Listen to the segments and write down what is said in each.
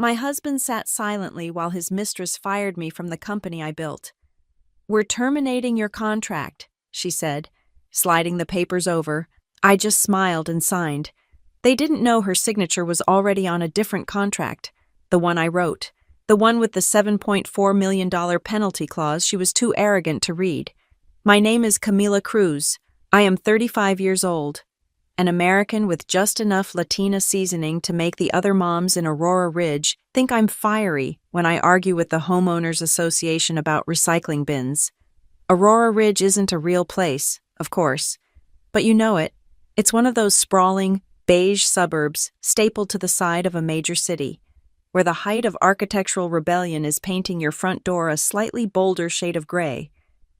My husband sat silently while his mistress fired me from the company I built. "We're terminating your contract," she said, sliding the papers over. I just smiled and signed. They didn't know her signature was already on a different contract, the one I wrote, the one with the $7.4 million penalty clause she was too arrogant to read. My name is Camila Cruz. I am 35 years old, an American with just enough Latina seasoning to make the other moms in Aurora Ridge think I'm fiery when I argue with the Homeowners Association about recycling bins. Aurora Ridge isn't a real place, of course, but you know it. It's one of those sprawling, beige suburbs stapled to the side of a major city, where the height of architectural rebellion is painting your front door a slightly bolder shade of gray.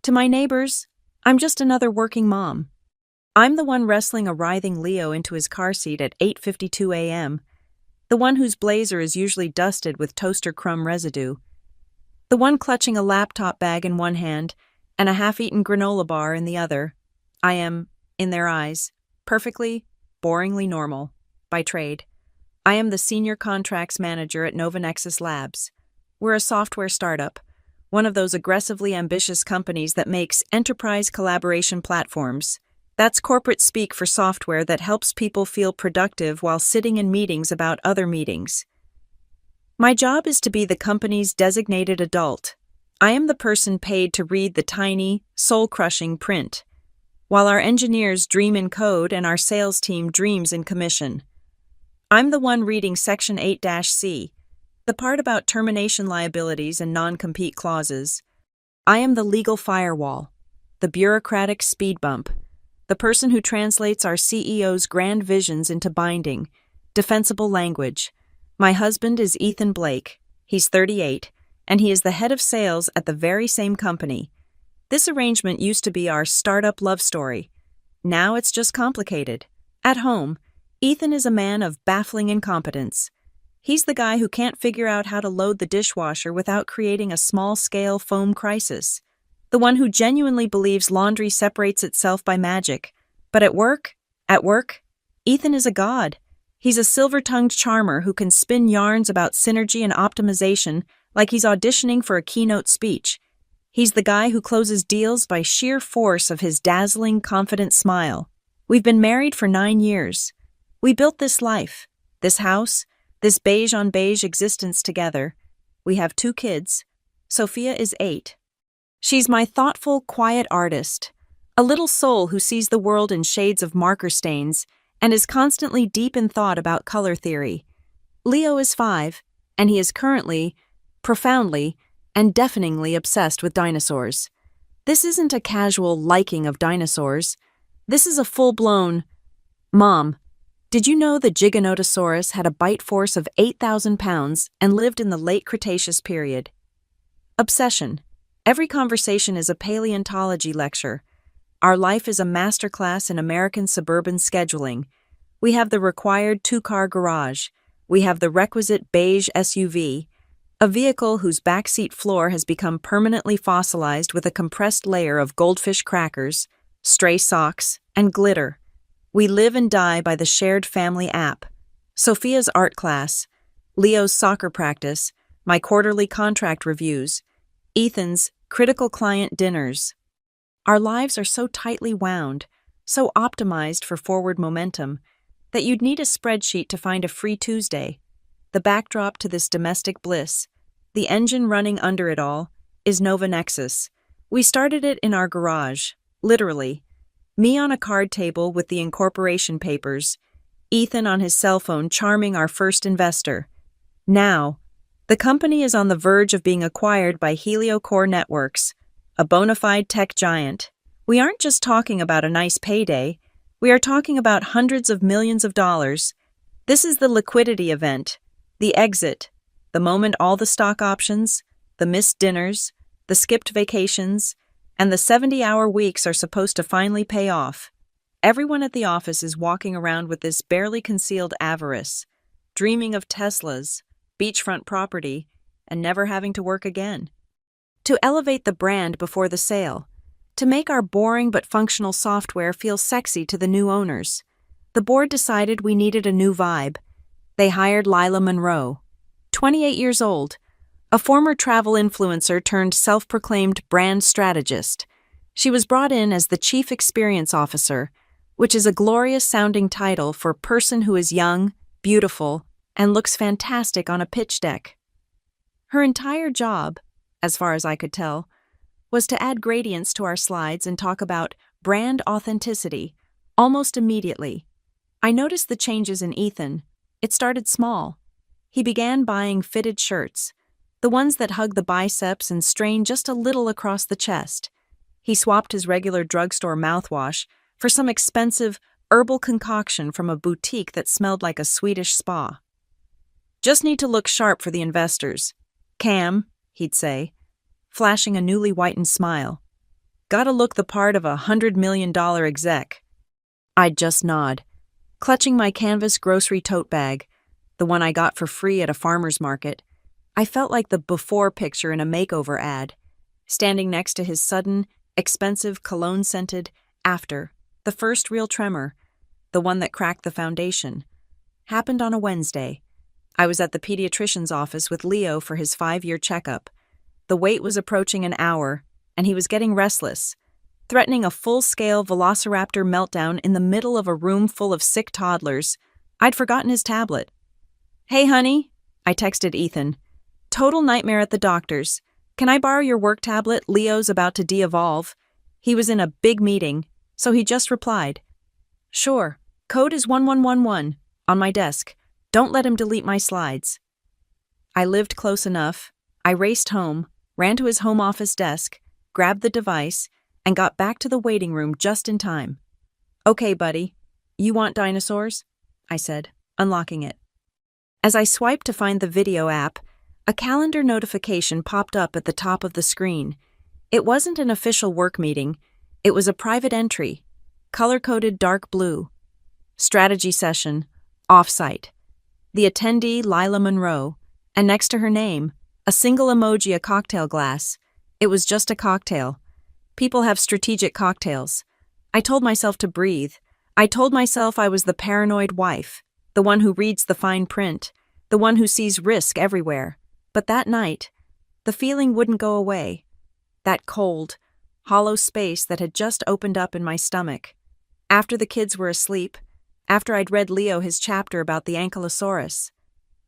To my neighbors, I'm just another working mom. I'm the one wrestling a writhing Leo into his car seat at 8:52 a.m., the one whose blazer is usually dusted with toaster crumb residue, the one clutching a laptop bag in one hand and a half-eaten granola bar in the other. I am, in their eyes, perfectly, boringly normal, by trade. I am the senior contracts manager at Novanexus Labs. We're a software startup, one of those aggressively ambitious companies that makes enterprise collaboration platforms. That's corporate speak for software that helps people feel productive while sitting in meetings about other meetings. My job is to be the company's designated adult. I am the person paid to read the tiny, soul-crushing print, while our engineers dream in code and our sales team dreams in commission. I'm the one reading Section 8-C, the part about termination liabilities and non-compete clauses. I am the legal firewall, the bureaucratic speed bump, the person who translates our CEO's grand visions into binding, defensible language. My husband is Ethan Blake. He's 38, and he is the head of sales at the very same company. This arrangement used to be our startup love story. Now it's just complicated. At home, Ethan is a man of baffling incompetence. He's the guy who can't figure out how to load the dishwasher without creating a small-scale foam crisis. The one who genuinely believes laundry separates itself by magic. But at work, Ethan is a god. He's a silver-tongued charmer who can spin yarns about synergy and optimization like he's auditioning for a keynote speech. He's the guy who closes deals by sheer force of his dazzling, confident smile. We've been married for 9 years. We built this life, this house, this beige-on-beige existence together. We have 2 kids. Sophia is 8. She's my thoughtful, quiet artist, a little soul who sees the world in shades of marker stains and is constantly deep in thought about color theory. Leo is 5, and he is currently, profoundly, and deafeningly obsessed with dinosaurs. This isn't a casual liking of dinosaurs. This is a full-blown, "Mom, did you know the Giganotosaurus had a bite force of 8,000 pounds and lived in the late Cretaceous period?" Obsession. Every conversation is a paleontology lecture. Our life is a masterclass in American suburban scheduling. We have the required 2-car garage. We have the requisite beige SUV, a vehicle whose backseat floor has become permanently fossilized with a compressed layer of goldfish crackers, stray socks, and glitter. We live and die by the shared family app. Sophia's art class, Leo's soccer practice, my quarterly contract reviews, Ethan's critical client dinners. Our lives are so tightly wound, so optimized for forward momentum, that you'd need a spreadsheet to find a free Tuesday. The backdrop to this domestic bliss, the engine running under it all, is Novanexus. We started it in our garage, literally. Me on a card table with the incorporation papers, Ethan on his cell phone charming our first investor. Now, the company is on the verge of being acquired by HelioCore Networks, a bona fide tech giant. We aren't just talking about a nice payday. We are talking about hundreds of millions of dollars. This is the liquidity event, the exit, the moment all the stock options, the missed dinners, the skipped vacations, and the 70-hour weeks are supposed to finally pay off. Everyone at the office is walking around with this barely concealed avarice, dreaming of Teslas, beachfront property, and never having to work again. To elevate the brand before the sale, to make our boring but functional software feel sexy to the new owners, the board decided we needed a new vibe. They hired Lila Monroe. 28 years old, a former travel influencer turned self-proclaimed brand strategist. She was brought in as the Chief Experience Officer, which is a glorious-sounding title for a person who is young, beautiful, and looks fantastic on a pitch deck. Her entire job, as far as I could tell, was to add gradients to our slides and talk about brand authenticity almost immediately. I noticed the changes in Ethan. It started small. He began buying fitted shirts, the ones that hug the biceps and strain just a little across the chest. He swapped his regular drugstore mouthwash for some expensive herbal concoction from a boutique that smelled like a Swedish spa. "Just need to look sharp for the investors. Cam," he'd say, flashing a newly whitened smile. "Gotta look the part of $100 million exec." I'd just nod, clutching my canvas grocery tote bag, the one I got for free at a farmer's market. I felt like the before picture in a makeover ad, standing next to his sudden, expensive cologne-scented after, the first real tremor, the one that cracked the foundation. Happened on a Wednesday. I was at the pediatrician's office with Leo for his 5-year checkup. The wait was approaching an hour, and he was getting restless, threatening a full-scale velociraptor meltdown in the middle of a room full of sick toddlers. I'd forgotten his tablet. "Hey, honey," I texted Ethan. "Total nightmare at the doctor's. Can I borrow your work tablet? Leo's about to de-evolve." He was in a big meeting, so he just replied, "Sure, code is 1111, on my desk. Don't let him delete my slides." I lived close enough. I raced home, ran to his home office desk, grabbed the device, and got back to the waiting room just in time. "Okay, buddy. You want dinosaurs?" I said, unlocking it. As I swiped to find the video app, a calendar notification popped up at the top of the screen. It wasn't an official work meeting. It was a private entry, color-coded dark blue. Strategy session, off-site. The attendee, Lila Monroe, and next to her name, a single emoji, a cocktail glass. It was just a cocktail. People have strategic cocktails. I told myself to breathe. I told myself I was the paranoid wife, the one who reads the fine print, the one who sees risk everywhere. But that night, the feeling wouldn't go away. That cold, hollow space that had just opened up in my stomach. After the kids were asleep, after I'd read Leo his chapter about the ankylosaurus,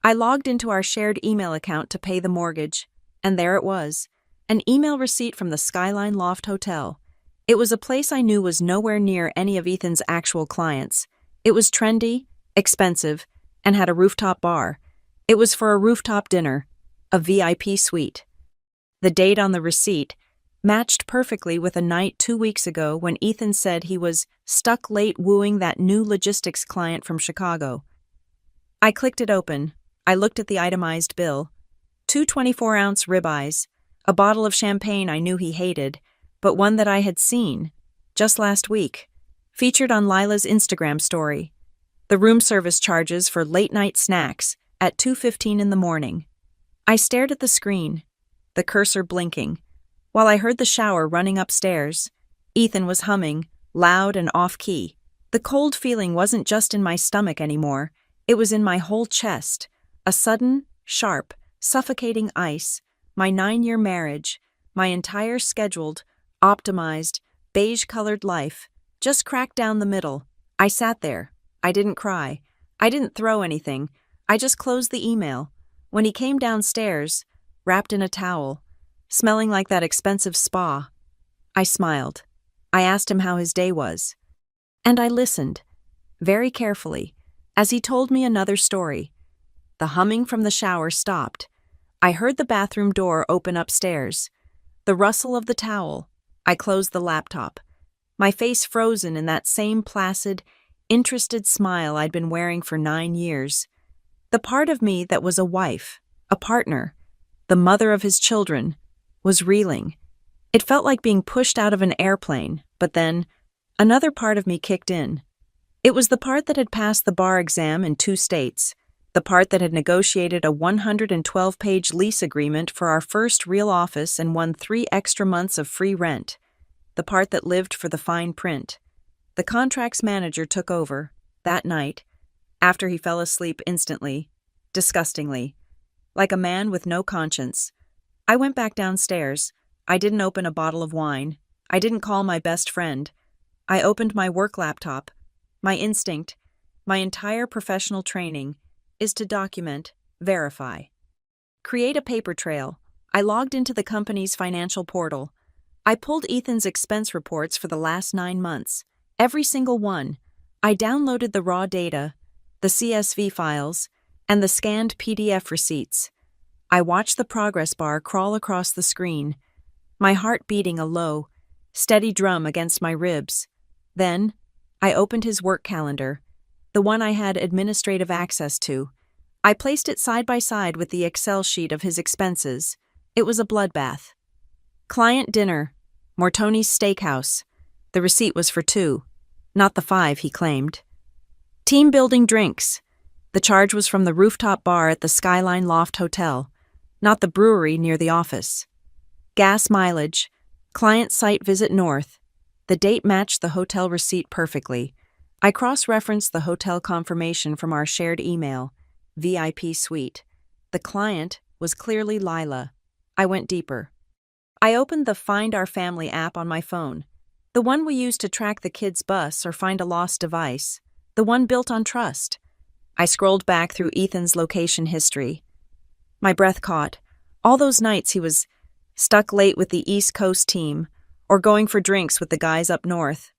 I logged into our shared email account to pay the mortgage, and there it was, an email receipt from the Skyline Loft Hotel. It was a place I knew was nowhere near any of Ethan's actual clients. It was trendy, expensive, and had a rooftop bar. It was for a rooftop dinner, a VIP suite. The date on the receipt matched perfectly with a night 2 weeks ago when Ethan said he was stuck late wooing that new logistics client from Chicago. I clicked it open. I looked at the itemized bill. 2 24-ounce ribeyes, a bottle of champagne I knew he hated, but one that I had seen, just last week, featured on Lila's Instagram story. The room service charges for late-night snacks at 2:15 in the morning. I stared at the screen, the cursor blinking, while I heard the shower running upstairs. Ethan was humming, loud and off-key. The cold feeling wasn't just in my stomach anymore, it was in my whole chest. A sudden, sharp, suffocating ice, my 9-year marriage, my entire scheduled, optimized, beige-colored life, just cracked down the middle. I sat there. I didn't cry. I didn't throw anything. I just closed the email. When he came downstairs, wrapped in a towel, smelling like that expensive spa, I smiled. I asked him how his day was. And I listened, very carefully, as he told me another story. The humming from the shower stopped. I heard the bathroom door open upstairs. The rustle of the towel. I closed the laptop, my face frozen in that same placid, interested smile I'd been wearing for 9 years. The part of me that was a wife, a partner, the mother of his children, was reeling. It felt like being pushed out of an airplane, but then another part of me kicked in. It was the part that had passed the bar exam in 2 states, the part that had negotiated a 112-page lease agreement for our first real office and won 3 extra months of free rent, the part that lived for the fine print. The contracts manager took over, that night, after he fell asleep instantly, disgustingly. like a man with no conscience. I went back downstairs. I didn't open a bottle of wine. I didn't call my best friend. I opened my work laptop. My instinct, my entire professional training, is to document, verify. Create a paper trail. I logged into the company's financial portal. I pulled Ethan's expense reports for the last 9 months. Every single one. I downloaded the raw data, the CSV files, and the scanned PDF receipts. I watched the progress bar crawl across the screen, my heart beating a low, steady drum against my ribs. Then, I opened his work calendar, the one I had administrative access to. I placed it side by side with the Excel sheet of his expenses. It was a bloodbath. Client dinner, Mortoni's Steakhouse. The receipt was for 2, not the 5 he claimed. Team building drinks. The charge was from the rooftop bar at the Skyline Loft Hotel, not the brewery near the office. Gas mileage, client site visit north. The date matched the hotel receipt perfectly. I cross-referenced the hotel confirmation from our shared email, VIP suite. The client was clearly Lila. I went deeper. I opened the Find Our Family app on my phone, the one we use to track the kids' bus or find a lost device, the one built on trust. I scrolled back through Ethan's location history. My breath caught. All those nights he was stuck late with the East Coast team, or going for drinks with the guys up north.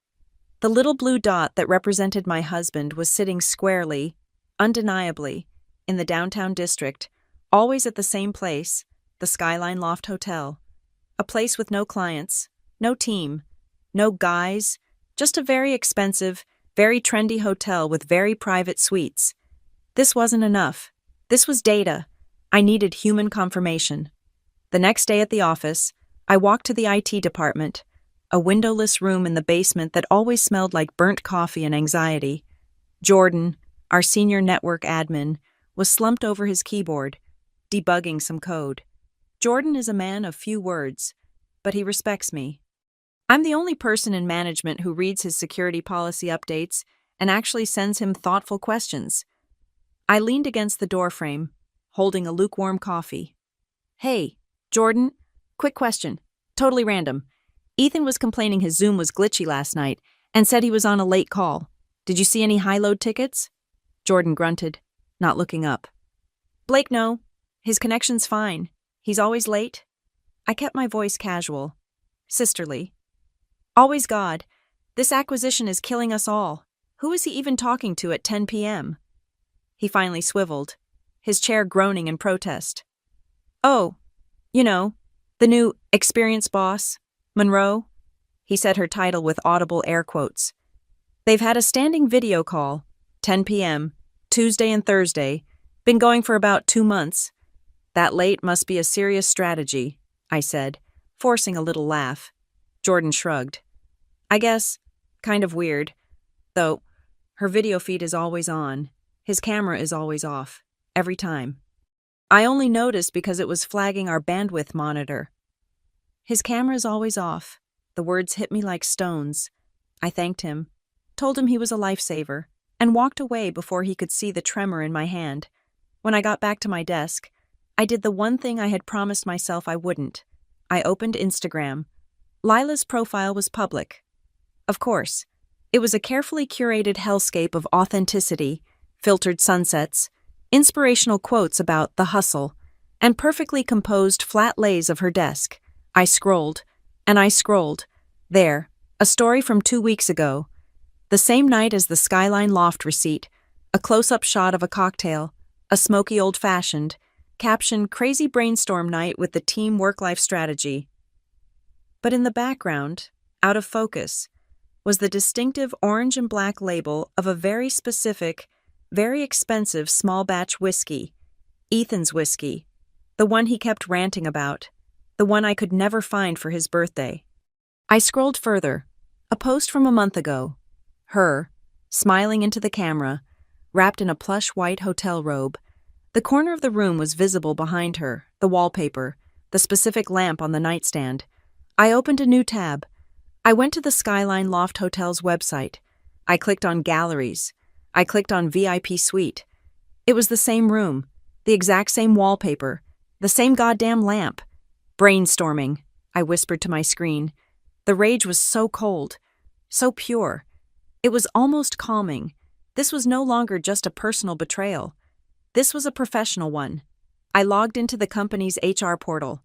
The little blue dot that represented my husband was sitting squarely, undeniably, in the downtown district, always at the same place, the Skyline Loft Hotel. A place with no clients, no team, no guys, just a very expensive, very trendy hotel with very private suites. This wasn't enough. This was data. I needed human confirmation. The next day at the office, I walked to the IT department, a windowless room in the basement that always smelled like burnt coffee and anxiety. Jordan, our senior network admin, was slumped over his keyboard, debugging some code. Jordan is a man of few words, but he respects me. I'm the only person in management who reads his security policy updates and actually sends him thoughtful questions. I leaned against the doorframe, holding a lukewarm coffee. Hey, Jordan, quick question. Totally random. Ethan was complaining his Zoom was glitchy last night and said he was on a late call. Did you see any high-load tickets? Jordan grunted, not looking up. Blake, no. His connection's fine. He's always late. I kept my voice casual, sisterly. Always God. This acquisition is killing us all. Who is he even talking to at 10 p.m.? He finally swiveled, his chair groaning in protest. Oh, you know, the new experienced boss, Monroe. He said her title with audible air quotes. They've had a standing video call, 10 p.m., Tuesday and Thursday, been going for about 2 months. That late must be a serious strategy, I said, forcing a little laugh. Jordan shrugged. I guess, kind of weird. Though, her video feed is always on. His camera is always off, every time. I only noticed because it was flagging our bandwidth monitor. His camera is always off. The words hit me like stones. I thanked him, told him he was a lifesaver, and walked away before he could see the tremor in my hand. When I got back to my desk, I did the one thing I had promised myself I wouldn't. I opened Instagram. Lila's profile was public. Of course, it was a carefully curated hellscape of authenticity, filtered sunsets, inspirational quotes about the hustle, and perfectly composed flat lays of her desk. I scrolled, and I scrolled. There, a story from 2 weeks ago. The same night as the Skyline Loft receipt, a close-up shot of a cocktail, a smoky old-fashioned, caption crazy brainstorm night with the team work-life strategy. But in the background, out of focus, was the distinctive orange and black label of a very specific, very expensive small-batch whiskey, Ethan's whiskey, the one he kept ranting about, the one I could never find for his birthday. I scrolled further, a post from a month ago. Her, smiling into the camera, wrapped in a plush white hotel robe. The corner of the room was visible behind her, the wallpaper, the specific lamp on the nightstand. I opened a new tab. I went to the Skyline Loft Hotel's website. I clicked on Galleries. I clicked on VIP Suite. It was the same room, The exact same wallpaper. The same goddamn lamp. Brainstorming, I whispered to my screen. The rage was so cold, so pure. It was almost calming. This was no longer just a personal betrayal. This was a professional one. I logged into the company's HR portal.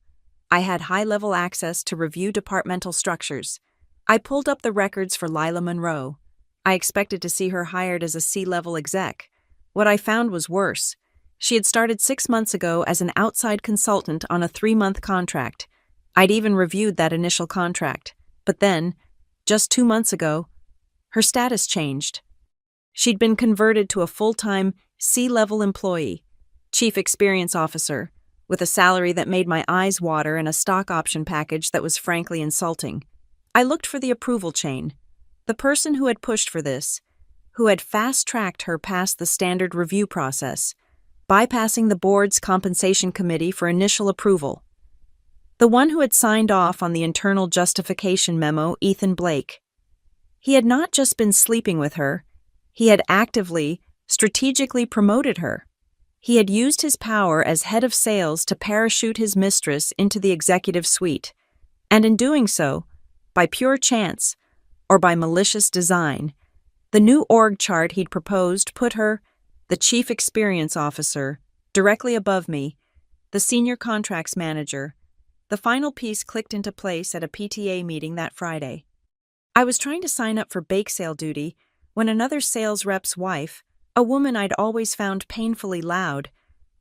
I had high-level access to review departmental structures. I pulled up the records for Lila Monroe. I expected to see her hired as a C-level exec. What I found was worse. She had started 6 months ago as an outside consultant on a 3-month contract. I'd even reviewed that initial contract. But then, just 2 months ago, her status changed. She'd been converted to a full-time C-level employee, chief experience officer, with a salary that made my eyes water and a stock option package that was frankly insulting. I looked for the approval chain. The person who had pushed for this, who had fast-tracked her past the standard review process, bypassing the board's compensation committee for initial approval. The one who had signed off on the internal justification memo, Ethan Blake. He had not just been sleeping with her, he had actively, strategically promoted her. He had used his power as head of sales to parachute his mistress into the executive suite, and in doing so, by pure chance, or by malicious design, the new org chart he'd proposed put her, the chief experience officer, directly above me, the senior contracts manager. The final piece clicked into place at a PTA meeting that Friday. I was trying to sign up for bake sale duty when another sales rep's wife, a woman I'd always found painfully loud,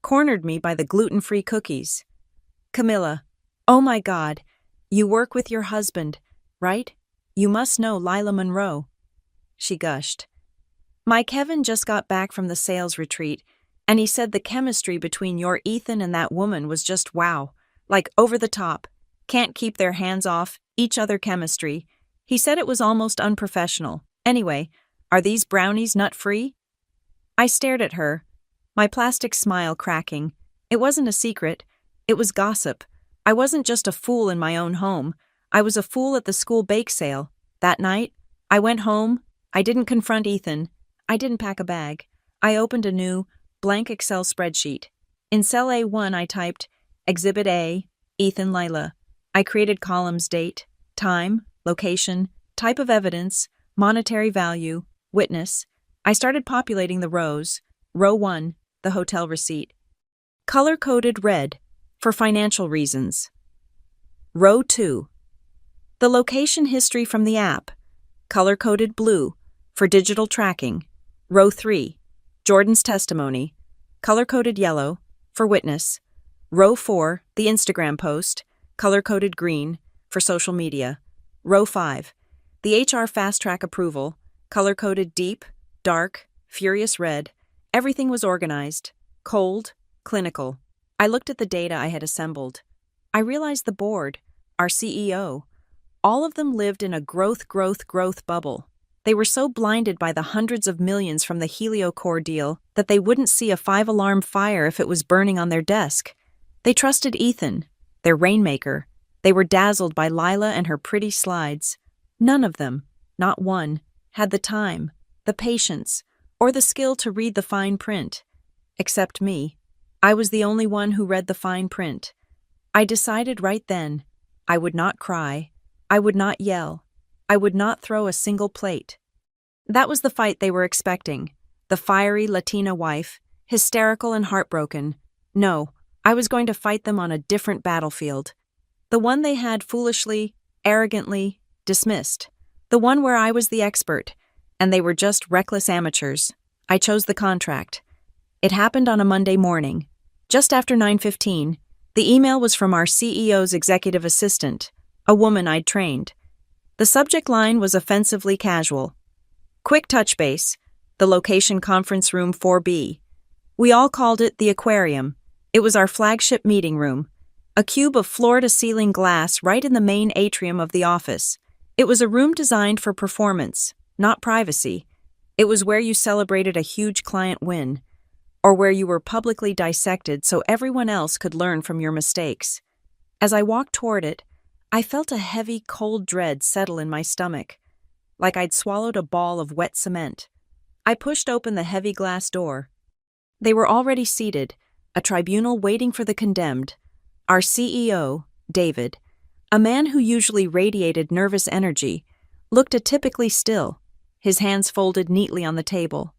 cornered me by the gluten-free cookies. "Camilla, oh my God, you work with your husband, right? You must know Lila Monroe," she gushed. "My Kevin just got back from the sales retreat, and he said the chemistry between your Ethan and that woman was just wow, like over the top, can't keep their hands off each other chemistry. He said it was almost unprofessional. Anyway, are these brownies nut-free?" I stared at her, my plastic smile cracking. It wasn't a secret. It was gossip. I wasn't just a fool in my own home. I was a fool at the school bake sale. That night, I went home. I didn't confront Ethan. I didn't pack a bag. I opened a new, blank Excel spreadsheet. In cell A1, I typed, Exhibit A, Ethan Lila. I created columns date, time, location, type of evidence, monetary value, witness. I started populating the rows. Row 1, the hotel receipt. Color-coded red, for financial reasons. Row 2, the location history from the app. Color-coded blue, for digital tracking. Row 3, Jordan's testimony. Color-coded yellow, for witness. Row 4, the Instagram post. Color-coded green, for social media. Row 5, the HR fast-track approval. Color-coded deep, dark, furious red. Everything was organized, cold, clinical. I looked at the data I had assembled. I realized the board, our CEO, all of them lived in a growth bubble. They were so blinded by the hundreds of millions from the HelioCore deal that they wouldn't see a 5-alarm fire if it was burning on their desk. They trusted Ethan, their rainmaker. They were dazzled by Lila and her pretty slides. None of them, not one, had the time, the patience, or the skill to read the fine print. Except me. I was the only one who read the fine print. I decided right then, I would not cry, I would not yell, I would not throw a single plate. That was the fight they were expecting. The fiery Latina wife, hysterical and heartbroken. No, I was going to fight them on a different battlefield. The one they had foolishly, arrogantly, dismissed. The one where I was the expert, and they were just reckless amateurs. I chose the contract. It happened on a Monday morning. Just after 9:15, the email was from our CEO's executive assistant, a woman I'd trained. The subject line was offensively casual. Quick touch base, the location conference room 4B. We all called it the aquarium. It was our flagship meeting room. A cube of floor-to-ceiling glass right in the main atrium of the office. It was a room designed for performance, not privacy. It was where you celebrated a huge client win, or where you were publicly dissected so everyone else could learn from your mistakes. As I walked toward it, I felt a heavy, cold dread settle in my stomach, like I'd swallowed a ball of wet cement. I pushed open the heavy glass door. They were already seated, a tribunal waiting for the condemned. Our CEO, David, a man who usually radiated nervous energy, looked atypically still, his hands folded neatly on the table.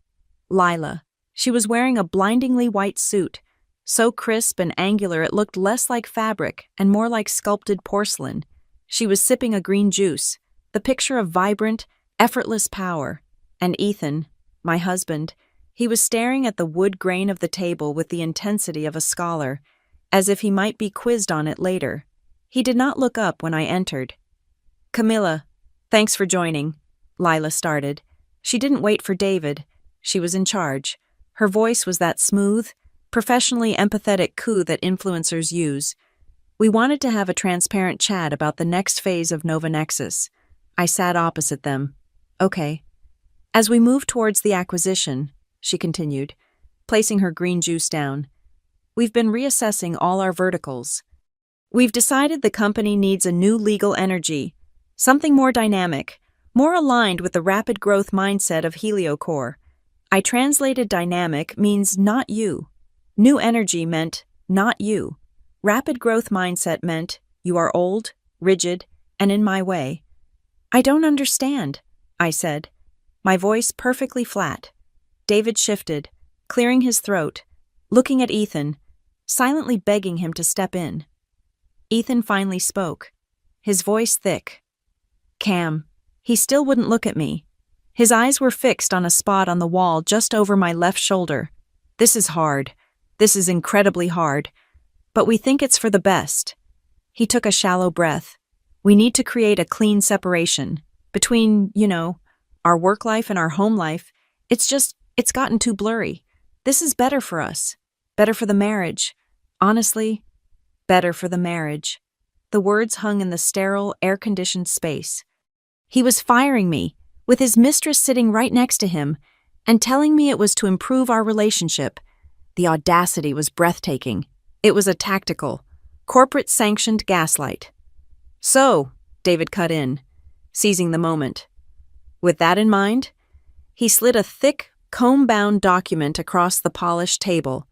Lila. She was wearing a blindingly white suit, so crisp and angular it looked less like fabric and more like sculpted porcelain. She was sipping a green juice, the picture of vibrant, effortless power. And Ethan, my husband, he was staring at the wood grain of the table with the intensity of a scholar, as if he might be quizzed on it later. He did not look up when I entered. "Camilla, thanks for joining," Lila started. She didn't wait for David. She was in charge. Her voice was that smooth, professionally empathetic coo that influencers use. We wanted to have a transparent chat about the next phase of Nova Nexus. I sat opposite them. Okay. As we move towards the acquisition, she continued, placing her green juice down, we've been reassessing all our verticals. We've decided the company needs a new legal energy, something more dynamic, more aligned with the rapid growth mindset of HelioCore. I translated dynamic means not you. New energy meant not you. Rapid growth mindset meant you are old, rigid, and in my way. I don't understand, I said, my voice perfectly flat. David shifted, clearing his throat, looking at Ethan, silently begging him to step in. Ethan finally spoke, his voice thick. Cam. He still wouldn't look at me. His eyes were fixed on a spot on the wall just over my left shoulder. This is hard. This is incredibly hard. But we think it's for the best. He took a shallow breath. We need to create a clean separation between, our work life and our home life. It's gotten too blurry. This is better for us. Better for the marriage. Honestly, better for the marriage. The words hung in the sterile, air-conditioned space. He was firing me, with his mistress sitting right next to him, and telling me it was to improve our relationship. The audacity was breathtaking. It was a tactical, corporate-sanctioned gaslight. So, David cut in, seizing the moment. With that in mind, he slid a thick, comb-bound document across the polished table.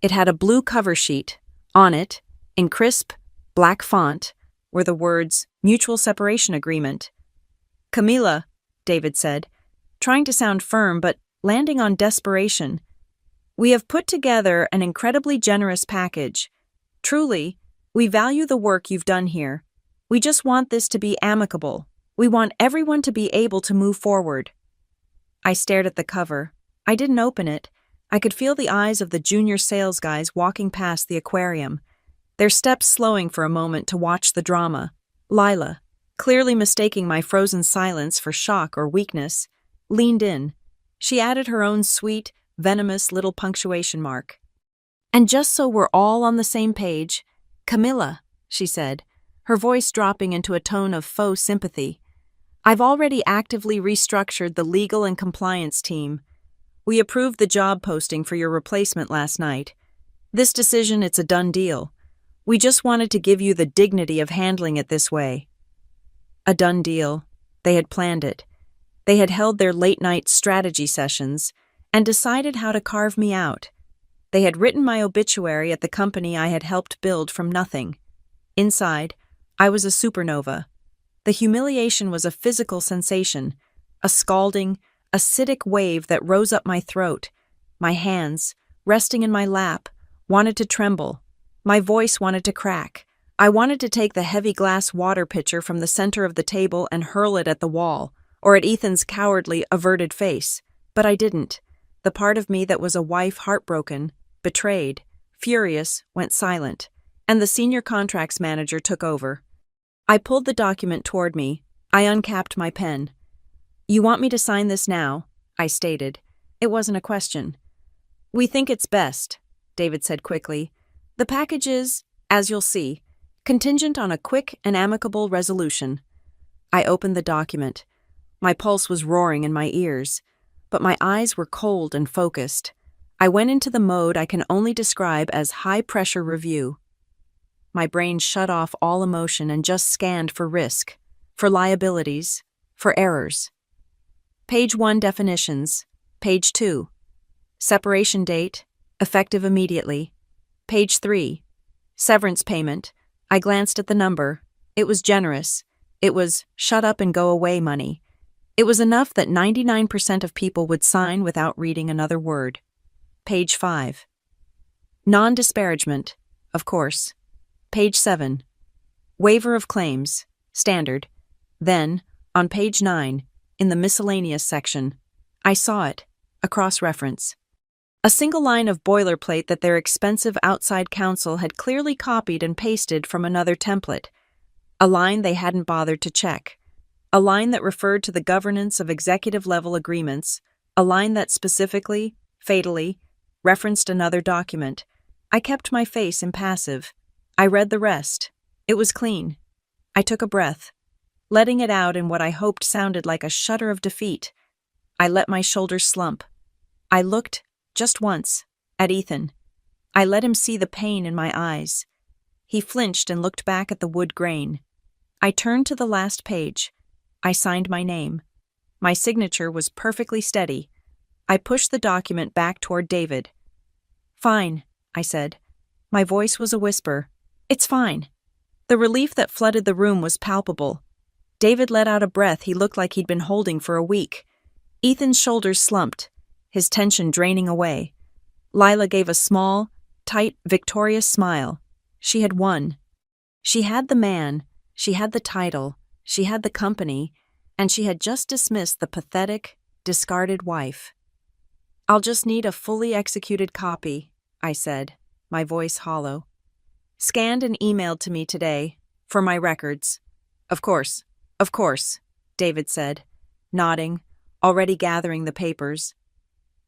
It had a blue cover sheet. On it, in crisp, black font, were the words Mutual Separation Agreement. Camilla, David said, trying to sound firm but landing on desperation. We have put together an incredibly generous package. Truly, we value the work you've done here. We just want this to be amicable. We want everyone to be able to move forward. I stared at the cover. I didn't open it. I could feel the eyes of the junior sales guys walking past the aquarium, their steps slowing for a moment to watch the drama. Lila, clearly mistaking my frozen silence for shock or weakness, leaned in. She added her own sweet, venomous little punctuation mark. And just so we're all on the same page, Camilla, she said, her voice dropping into a tone of faux sympathy. I've already actively restructured the legal and compliance team. We approved the job posting for your replacement last night. This decision, it's a done deal. We just wanted to give you the dignity of handling it this way. A done deal. They had planned it. They had held their late-night strategy sessions and decided how to carve me out. They had written my obituary at the company I had helped build from nothing. Inside, I was a supernova. The humiliation was a physical sensation, a scalding, acidic wave that rose up my throat. My hands, resting in my lap, wanted to tremble. My voice wanted to crack. I wanted to take the heavy glass water pitcher from the center of the table and hurl it at the wall, or at Ethan's cowardly, averted face. But I didn't. The part of me that was a wife heartbroken, betrayed, furious, went silent, and the senior contracts manager took over. I pulled the document toward me. I uncapped my pen. You want me to sign this now? I stated. It wasn't a question. We think it's best, David said quickly. The package is, as you'll see, contingent on a quick and amicable resolution. I opened the document. My pulse was roaring in my ears, but my eyes were cold and focused. I went into the mode I can only describe as high-pressure review. My brain shut off all emotion and just scanned for risk, for liabilities, for errors. Page 1 definitions. Page 2. Separation date, effective immediately. Page 3. Severance payment. I glanced at the number. It was generous. It was shut up and go away money. It was enough that 99% of people would sign without reading another word. Page 5. Non-disparagement, of course. Page 7. Waiver of claims, standard. Then, on page 9, in the miscellaneous section, I saw it, a cross-reference. A single line of boilerplate that their expensive outside counsel had clearly copied and pasted from another template. A line they hadn't bothered to check. A line that referred to the governance of executive-level agreements. A line that specifically, fatally, referenced another document. I kept my face impassive. I read the rest. It was clean. I took a breath, letting it out in what I hoped sounded like a shudder of defeat. I let my shoulders slump. I looked, just once, at Ethan. I let him see the pain in my eyes. He flinched and looked back at the wood grain. I turned to the last page. I signed my name. My signature was perfectly steady. I pushed the document back toward David. "Fine," I said. My voice was a whisper. "It's fine." The relief that flooded the room was palpable. David let out a breath he looked like he'd been holding for a week. Ethan's shoulders slumped, his tension draining away. Lila gave a small, tight, victorious smile. She had won. She had the man, she had the title, she had the company, and she had just dismissed the pathetic, discarded wife. "I'll just need a fully executed copy," I said, my voice hollow. "Scanned and emailed to me today, for my records." Of course, David said, nodding, already gathering the papers.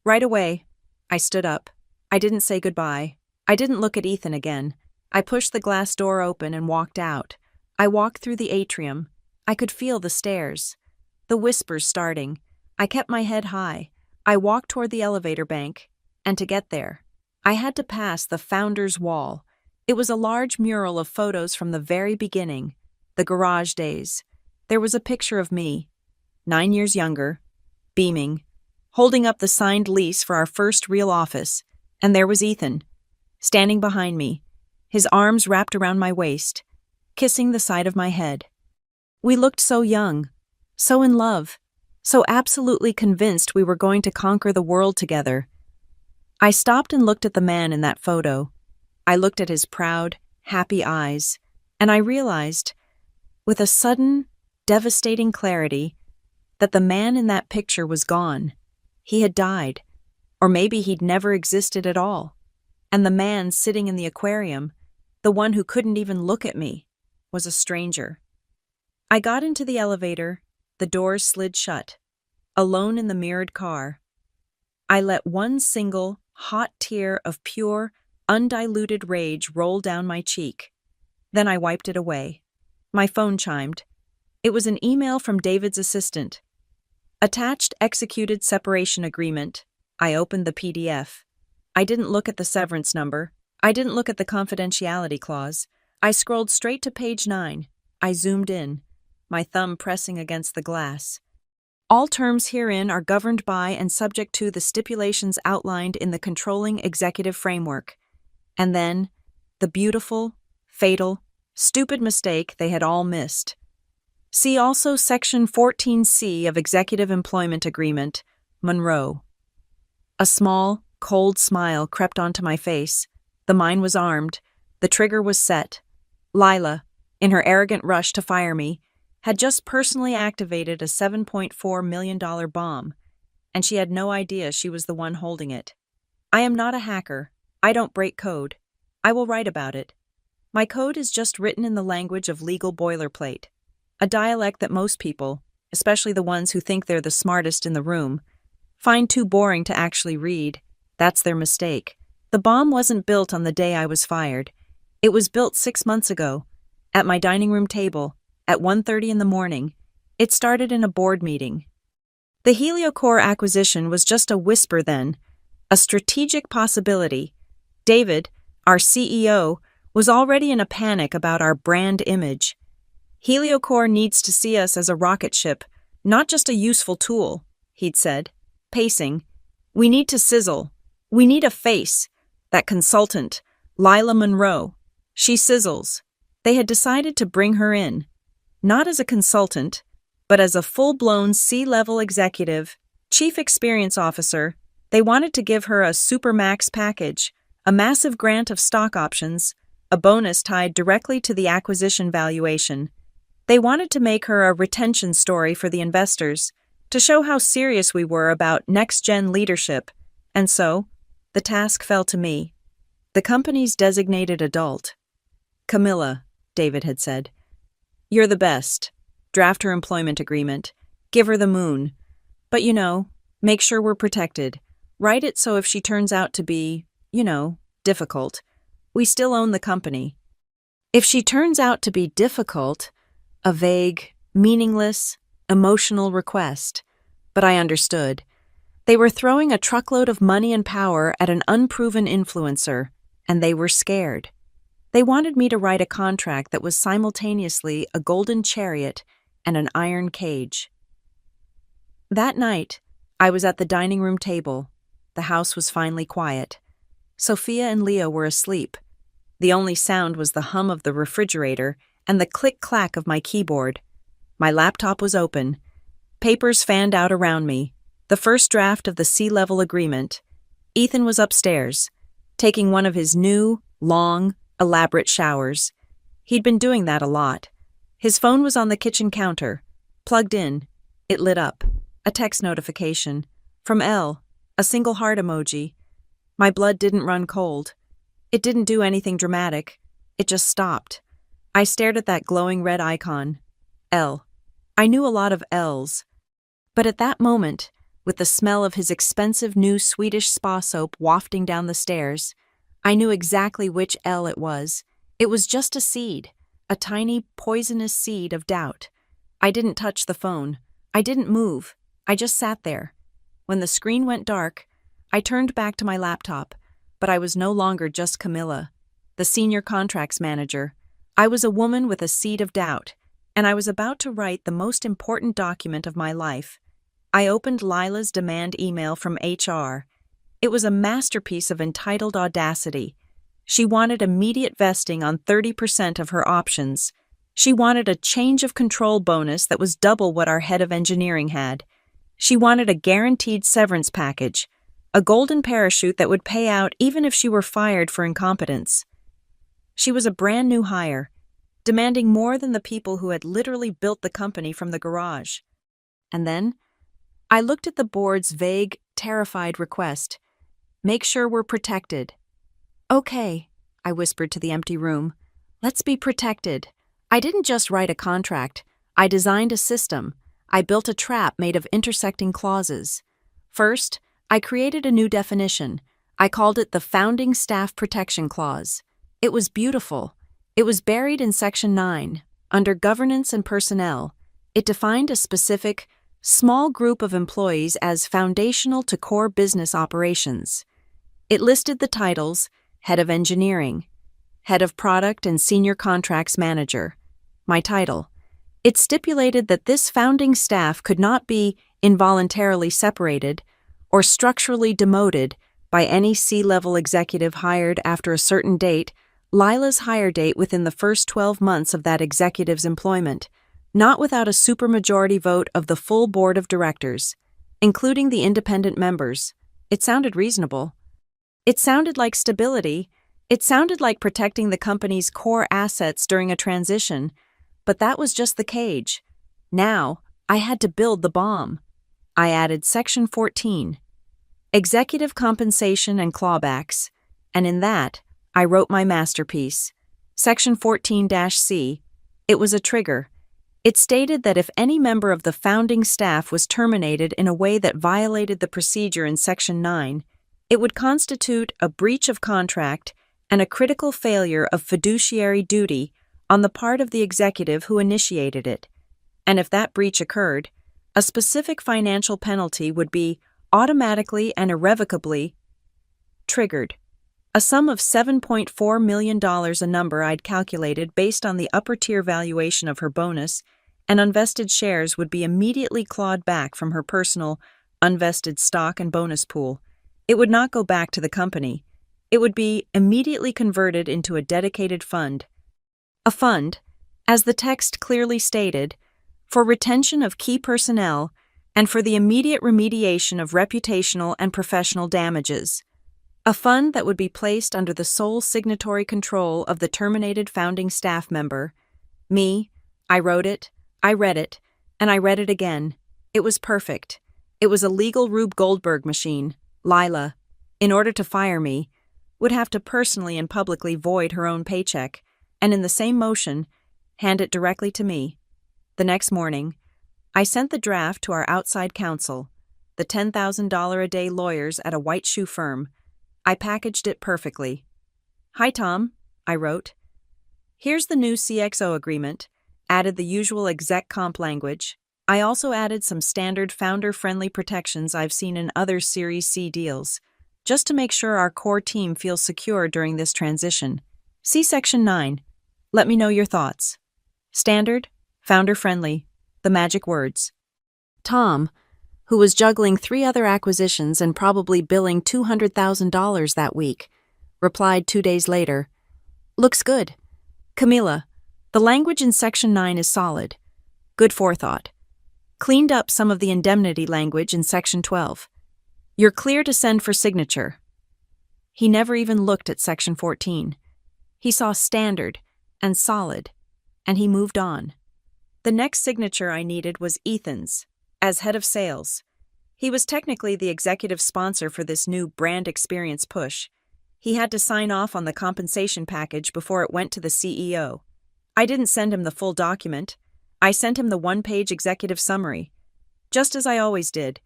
"Right away." I stood up. I didn't say goodbye. I didn't look at Ethan again. I pushed the glass door open and walked out. I walked through the atrium. I could feel the stairs. The whispers starting. I kept my head high. I walked toward the elevator bank, and to get there, I had to pass the Founder's Wall. It was a large mural of photos from the very beginning, the garage days. There was a picture of me, 9 years younger, beaming, holding up the signed lease for our first real office, and there was Ethan, standing behind me, his arms wrapped around my waist, kissing the side of my head. We looked so young, so in love, so absolutely convinced we were going to conquer the world together. I stopped and looked at the man in that photo. I looked at his proud, happy eyes, and I realized, with a sudden, devastating clarity, that the man in that picture was gone. He had died, or maybe he'd never existed at all. And the man sitting in the aquarium, the one who couldn't even look at me, was a stranger. I got into the elevator, the doors slid shut. Alone in the mirrored car, I let one single, hot tear of pure, undiluted rage roll down my cheek. Then I wiped it away. My phone chimed. It was an email from David's assistant. Attached executed separation agreement. I opened the PDF. I didn't look at the severance number. I didn't look at the confidentiality clause. I scrolled straight to page 9. I zoomed in, my thumb pressing against the glass. All terms herein are governed by and subject to the stipulations outlined in the controlling executive framework. And then, the beautiful, fatal, stupid mistake they had all missed. See also Section 14C of Executive Employment Agreement, Monroe. A small, cold smile crept onto my face. The mine was armed. The trigger was set. Lila, in her arrogant rush to fire me, had just personally activated a $7.4 million bomb, and she had no idea she was the one holding it. I am not a hacker. I don't break code. I will write about it. My code is just written in the language of legal boilerplate, a dialect that most people, especially the ones who think they're the smartest in the room, find too boring to actually read. That's their mistake. The bomb wasn't built on the day I was fired. It was built 6 months ago, at my dining room table, at 1:30 in the morning. It started in a board meeting. The HelioCore acquisition was just a whisper then, a strategic possibility. David, our CEO, was already in a panic about our brand image. HelioCore needs to see us as a rocket ship, not just a useful tool, he'd said, pacing. We need to sizzle. We need a face, that consultant, Lila Monroe. She sizzles. They had decided to bring her in, not as a consultant, but as a full-blown C-level executive, chief experience officer. They wanted to give her a supermax package, a massive grant of stock options, a bonus tied directly to the acquisition valuation. They wanted to make her a retention story for the investors, to show how serious we were about next-gen leadership, and so, the task fell to me. The company's designated adult. Camilla, David had said. You're the best. Draft her employment agreement. Give her the moon. But make sure we're protected. Write it so if she turns out to be, difficult, we still own the company. If she turns out to be difficult, a vague, meaningless, emotional request. But I understood. They were throwing a truckload of money and power at an unproven influencer, and they were scared. They wanted me to write a contract that was simultaneously a golden chariot and an iron cage. That night, I was at the dining room table. The house was finally quiet. Sophia and Leo were asleep. The only sound was the hum of the refrigerator and the click-clack of my keyboard. My laptop was open. Papers fanned out around me. The first draft of the C-level agreement. Ethan was upstairs, taking one of his new, long, elaborate showers. He'd been doing that a lot. His phone was on the kitchen counter. Plugged in. It lit up. A text notification. From Elle. A single heart emoji. My blood didn't run cold. It didn't do anything dramatic. It just stopped. I stared at that glowing red icon. Elle. I knew a lot of L's. But at that moment, with the smell of his expensive new Swedish spa soap wafting down the stairs, I knew exactly which L it was. It was just a seed, a tiny, poisonous seed of doubt. I didn't touch the phone. I didn't move. I just sat there. When the screen went dark, I turned back to my laptop, but I was no longer just Camilla, the senior contracts manager. I was a woman with a seed of doubt, and I was about to write the most important document of my life. I opened Lila's demand email from HR. It was a masterpiece of entitled audacity. She wanted immediate vesting on 30% of her options. She wanted a change of control bonus that was double what our head of engineering had. She wanted a guaranteed severance package, a golden parachute that would pay out even if she were fired for incompetence. She was a brand new hire, demanding more than the people who had literally built the company from the garage. And then, I looked at the board's vague, terrified request. Make sure we're protected. Okay, I whispered to the empty room. Let's be protected. I didn't just write a contract. I designed a system. I built a trap made of intersecting clauses. First, I created a new definition. I called it the Founding Staff Protection Clause. It was beautiful. It was buried in Section 9, under Governance and Personnel. It defined a specific, small group of employees as foundational to core business operations. It listed the titles, Head of Engineering, Head of Product and Senior Contracts Manager. My title. It stipulated that this founding staff could not be involuntarily separated or structurally demoted by any C-level executive hired after a certain date, Lila's hire date within the first 12 months of that executive's employment, not without a supermajority vote of the full board of directors, including the independent members. It sounded reasonable. It sounded like stability. It sounded like protecting the company's core assets during a transition. But that was just the cage. Now, I had to build the bomb. I added Section 14, Executive Compensation and Clawbacks, and in that, I wrote my masterpiece. Section 14-C. It was a trigger. It stated that if any member of the founding staff was terminated in a way that violated the procedure in Section 9, it would constitute a breach of contract and a critical failure of fiduciary duty on the part of the executive who initiated it. And if that breach occurred, a specific financial penalty would be automatically and irrevocably triggered. A sum of $7.4 million, a number I'd calculated based on the upper-tier valuation of her bonus, and unvested shares would be immediately clawed back from her personal, unvested stock and bonus pool. It would not go back to the company. It would be immediately converted into a dedicated fund. A fund, as the text clearly stated, for retention of key personnel and for the immediate remediation of reputational and professional damages. A fund that would be placed under the sole signatory control of the terminated founding staff member. Me. I wrote it, I read it, and I read it again. It was perfect. It was a legal Rube Goldberg machine. Lila, in order to fire me, would have to personally and publicly void her own paycheck, and in the same motion, hand it directly to me. The next morning, I sent the draft to our outside counsel, the $10,000 a day lawyers at a white shoe firm. I packaged it perfectly. "Hi, Tom," I wrote. "Here's the new CXO agreement," added the usual exec comp language. I also added some standard founder-friendly protections I've seen in other Series C deals, just to make sure our core team feels secure during this transition. See Section 9. Let me know your thoughts. Standard, founder-friendly, the magic words. Tom, who was juggling 3 other acquisitions and probably billing $200,000 that week, replied 2 days later, "Looks good. Camila, the language in Section 9 is solid. Good forethought. Cleaned up some of the indemnity language in Section 12. You're clear to send for signature." He never even looked at Section 14. He saw standard and solid, and he moved on. The next signature I needed was Ethan's, as head of sales. He was technically the executive sponsor for this new brand experience push. He had to sign off on the compensation package before it went to the CEO. I didn't send him the full document. I sent him the 1-page executive summary. Just as I always did.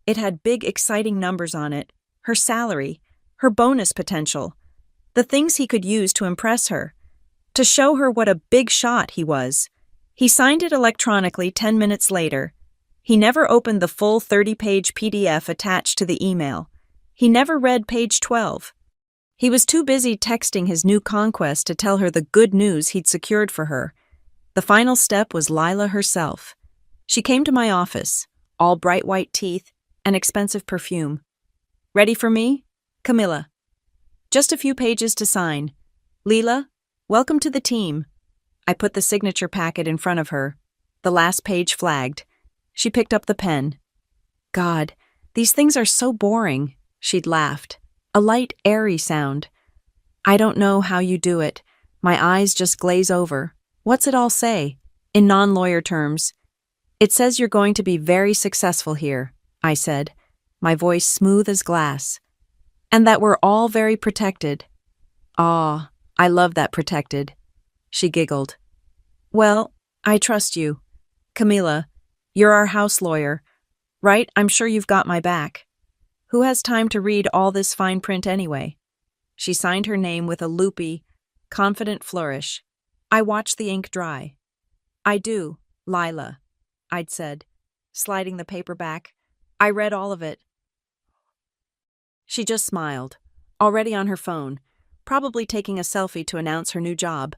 It had big, exciting numbers on it, her salary, her bonus potential, the things he could use to impress her, to show her what a big shot he was. He signed it electronically 10 minutes later. He never opened the full 30-page PDF attached to the email. He never read page 12. He was too busy texting his new conquest to tell her the good news he'd secured for her. The final step was Lila herself. She came to my office, all bright white teeth and expensive perfume. "Ready for me? Camila. Just a few pages to sign. Lila, welcome to the team." I put the signature packet in front of her. The last page flagged. She picked up the pen. "God, these things are so boring," she'd laughed. A light, airy sound. "I don't know how you do it. My eyes just glaze over. What's it all say?" In non-lawyer terms. "It says you're going to be very successful here," I said, my voice smooth as glass. "And that we're all very protected." "Aw, I love that protected." She giggled. "Well, I trust you. Camila, you're our house lawyer, right? I'm sure you've got my back. Who has time to read all this fine print anyway?" She signed her name with a loopy, confident flourish. I watched the ink dry. "I do, Lila," I'd said, sliding the paper back. "I read all of it." She just smiled, already on her phone, probably taking a selfie to announce her new job.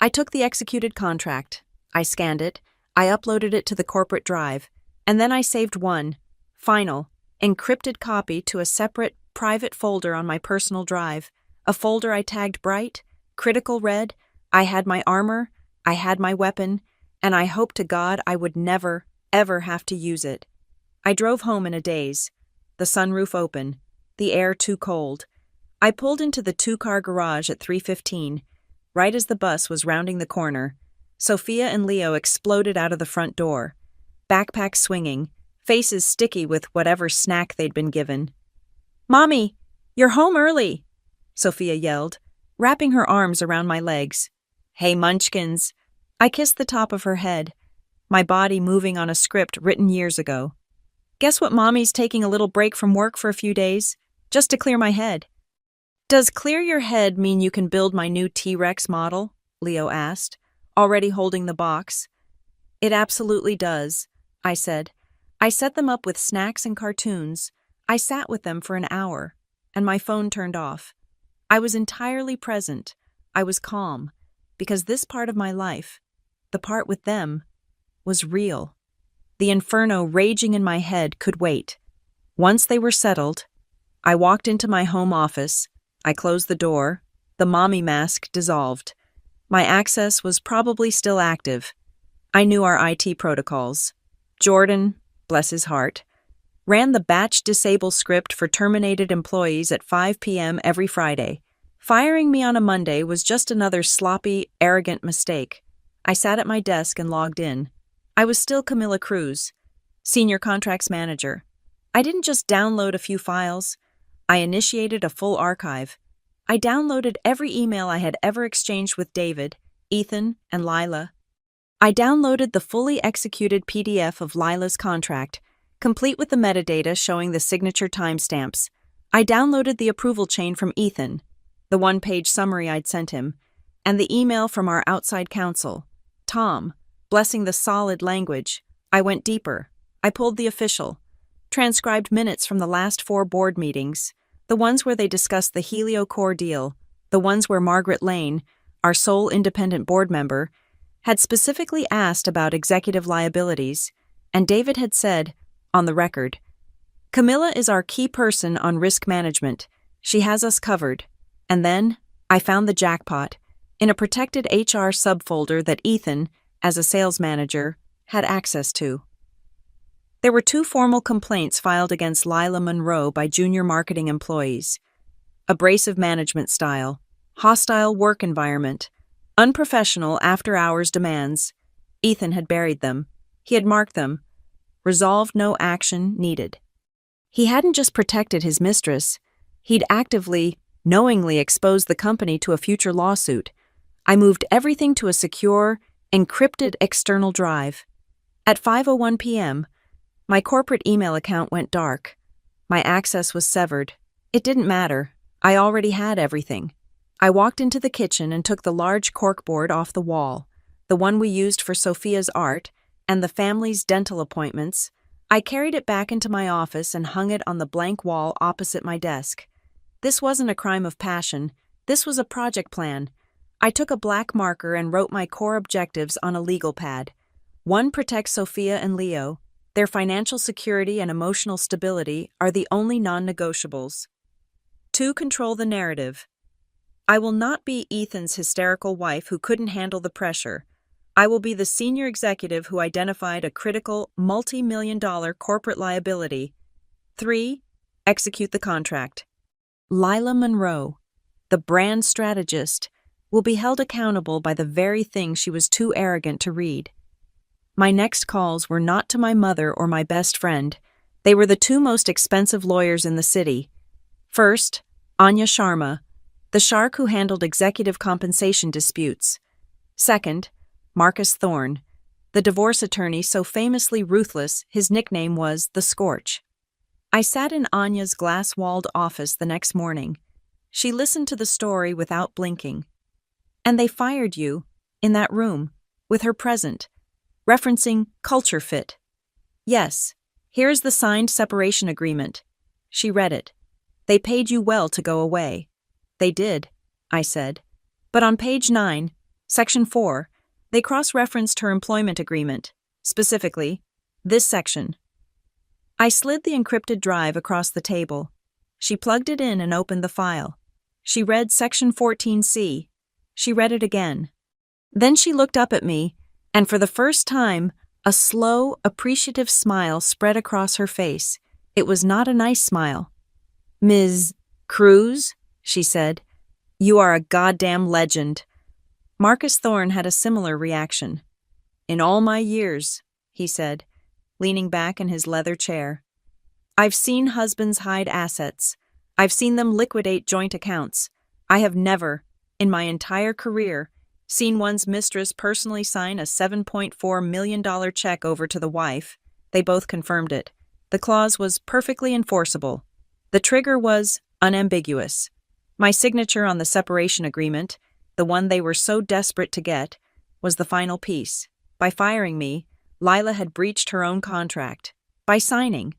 I took the executed contract. I scanned it. I uploaded it to the corporate drive, and then I saved one, final, encrypted copy to a separate, private folder on my personal drive, a folder I tagged bright, critical red. I had my armor, I had my weapon, and I hoped to God I would never, ever have to use it. I drove home in a daze, the sunroof open, the air too cold. I pulled into the 2-car garage at 3:15, right as the bus was rounding the corner. Sophia and Leo exploded out of the front door, backpacks swinging, faces sticky with whatever snack they'd been given. "Mommy, you're home early," Sophia yelled, wrapping her arms around my legs. "Hey, munchkins." I kissed the top of her head, my body moving on a script written years ago. "Guess what, Mommy's taking a little break from work for a few days, just to clear my head." "Does clear your head mean you can build my new T-Rex model?" Leo asked, already holding the box. "It absolutely does," I said. I set them up with snacks and cartoons. I sat with them for an hour, and my phone turned off. I was entirely present. I was calm, because this part of my life, the part with them, was real. The inferno raging in my head could wait. Once they were settled, I walked into my home office, I closed the door. The mommy mask dissolved. My access was probably still active. I knew our IT protocols. Jordan, bless his heart, ran the batch disable script for terminated employees at 5 p.m. every Friday. Firing me on a Monday was just another sloppy, arrogant mistake. I sat at my desk and logged in. I was still Camilla Cruz, Senior Contracts Manager. I didn't just download a few files. I initiated a full archive. I downloaded every email I had ever exchanged with David, Ethan, and Lila. I downloaded the fully executed PDF of Lila's contract, complete with the metadata showing the signature timestamps. I downloaded the approval chain from Ethan, the one-page summary I'd sent him, and the email from our outside counsel, Tom, blessing the solid language. I went deeper. I pulled the official, transcribed minutes from the last 4 board meetings, the ones where they discussed the HelioCore deal, the ones where Margaret Lane, our sole independent board member, had specifically asked about executive liabilities, and David had said, on the record, "Camilla is our key person on risk management. She has us covered." And then I found the jackpot in a protected HR subfolder that Ethan, as a sales manager, had access to. There were 2 formal complaints filed against Lila Monroe by junior marketing employees. Abrasive management style, hostile work environment, unprofessional after-hours demands. Ethan had buried them. He had marked them. Resolved, no action needed. He hadn't just protected his mistress. He'd actively, knowingly exposed the company to a future lawsuit. I moved everything to a secure, encrypted external drive. At 5:01 p.m., my corporate email account went dark. My access was severed. It didn't matter. I already had everything. I walked into the kitchen and took the large corkboard off the wall, the one we used for Sophia's art and the family's dental appointments. I carried it back into my office and hung it on the blank wall opposite my desk. This wasn't a crime of passion. This was a project plan. I took a black marker and wrote my core objectives on a legal pad. 1. Protect Sophia and Leo. Their financial security and emotional stability are the only non-negotiables. 2. Control the narrative. I will not be Ethan's hysterical wife who couldn't handle the pressure. I will be the senior executive who identified a critical, multi-million-dollar corporate liability. 3. Execute the contract. Lila Monroe, the brand strategist, will be held accountable by the very thing she was too arrogant to read. My next calls were not to my mother or my best friend. They were the 2 most expensive lawyers in the city. First, Anya Sharma, the shark who handled executive compensation disputes. Second, Marcus Thorne, the divorce attorney so famously ruthless his nickname was the Scorch. I sat in Anya's glass-walled office the next morning. She listened to the story without blinking. And they fired you, in that room, with her present, referencing culture fit. Yes, here's the signed separation agreement. She read it. They paid you well to go away. They did, I said. But on page 9, section 4, they cross-referenced her employment agreement, specifically, this section. I slid the encrypted drive across the table. She plugged it in and opened the file. She read section 14C. She read it again. Then she looked up at me, and for the first time, a slow, appreciative smile spread across her face. It was not a nice smile. "Ms. Cruz," she said, "you are a goddamn legend." Marcus Thorne had a similar reaction. "In all my years," he said, leaning back in his leather chair, "I've seen husbands hide assets. I've seen them liquidate joint accounts. I have never, in my entire career, seen one's mistress personally sign a $7.4 million check over to the wife." They both confirmed it. The clause was perfectly enforceable. The trigger was unambiguous. My signature on the separation agreement, the one they were so desperate to get, was the final piece. By firing me, Lila had breached her own contract. By signing,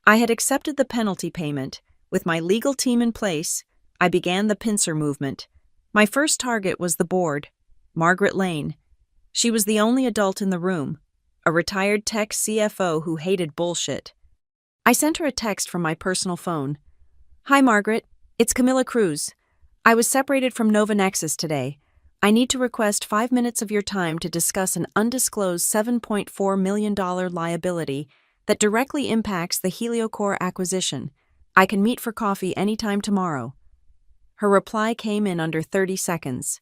I had accepted the penalty payment. With my legal team in place, I began the pincer movement. My first target was the board, Margaret Lane. She was the only adult in the room, a retired tech CFO who hated bullshit. I sent her a text from my personal phone. "Hi, Margaret. It's Camilla Cruz. I was separated from Nova Nexus today. I need to request 5 minutes of your time to discuss an undisclosed $7.4 million liability that directly impacts the Heliocore acquisition. I can meet for coffee anytime tomorrow. Her reply came in under 30 seconds.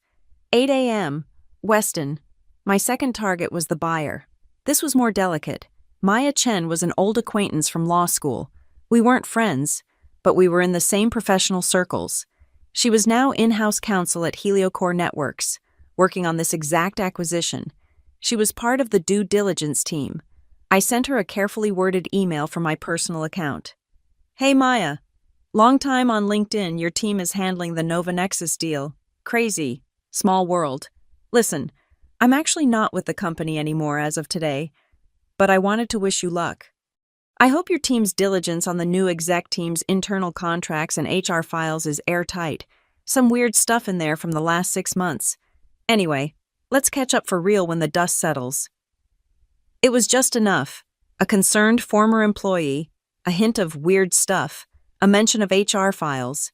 8 a.m., Weston. My second target was the buyer. This was more delicate. Maya Chen was an old acquaintance from law school. We weren't friends, but we were in the same professional circles. She was now in-house counsel at Heliocore Networks, working on this exact acquisition. She was part of the due diligence team. I sent her a carefully worded email from my personal account. Hey Maya, long time on LinkedIn, your team is handling the Nova Nexus deal. Crazy. Small world. Listen, I'm actually not with the company anymore as of today, but I wanted to wish you luck. I hope your team's diligence on the new exec team's internal contracts and HR files is airtight. Some weird stuff in there from the last 6 months. Anyway, let's catch up for real when the dust settles. It was just enough. A concerned former employee, a hint of weird stuff, a mention of HR files.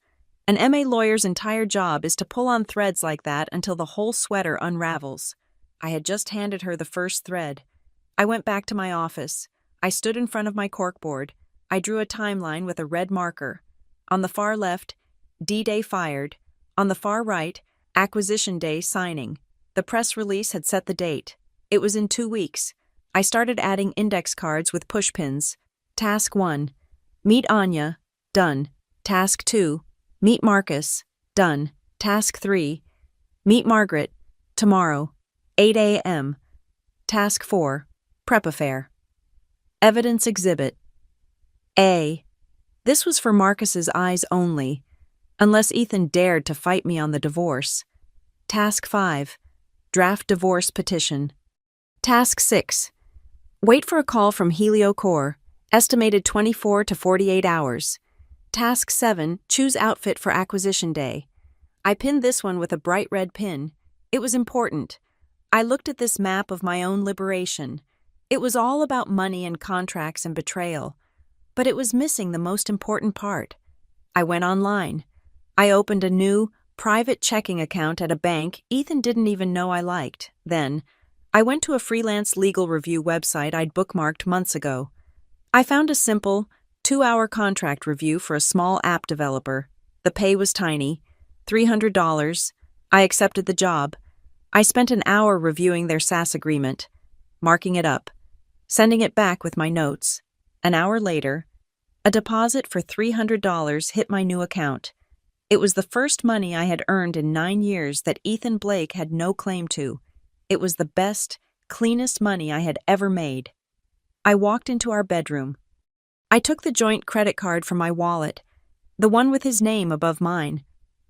An MA lawyer's entire job is to pull on threads like that until the whole sweater unravels. I had just handed her the first thread. I went back to my office. I stood in front of my corkboard. I drew a timeline with a red marker. On the far left, D-Day fired. On the far right, Acquisition Day signing. The press release had set the date. It was in 2 weeks. I started adding index cards with pushpins. Task 1. Meet Anya. Done. Task 2. Meet Marcus. Done. Task 3. Meet Margaret. Tomorrow. 8 a.m. Task 4. Prep affair. Evidence exhibit. A. This was for Marcus's eyes only, unless Ethan dared to fight me on the divorce. Task 5. Draft divorce petition. Task 6. Wait for a call from Heliocore, estimated 24 to 48 hours. Task 7. Choose outfit for acquisition day. I pinned this one with a bright red pin. It was important. I looked at this map of my own liberation. It was all about money and contracts and betrayal, but it was missing the most important part. I went online. I opened a new, private checking account at a bank Ethan didn't even know I liked. Then, I went to a freelance legal review website I'd bookmarked months ago. I found a simple, 2-hour contract review for a small app developer. The pay was tiny, $300. I accepted the job. I spent an hour reviewing their SaaS agreement, marking it up, sending it back with my notes. An hour later, a deposit for $300 hit my new account. It was the first money I had earned in 9 years that Ethan Blake had no claim to. It was the best, cleanest money I had ever made. I walked into our bedroom. I took the joint credit card from my wallet, the one with his name above mine.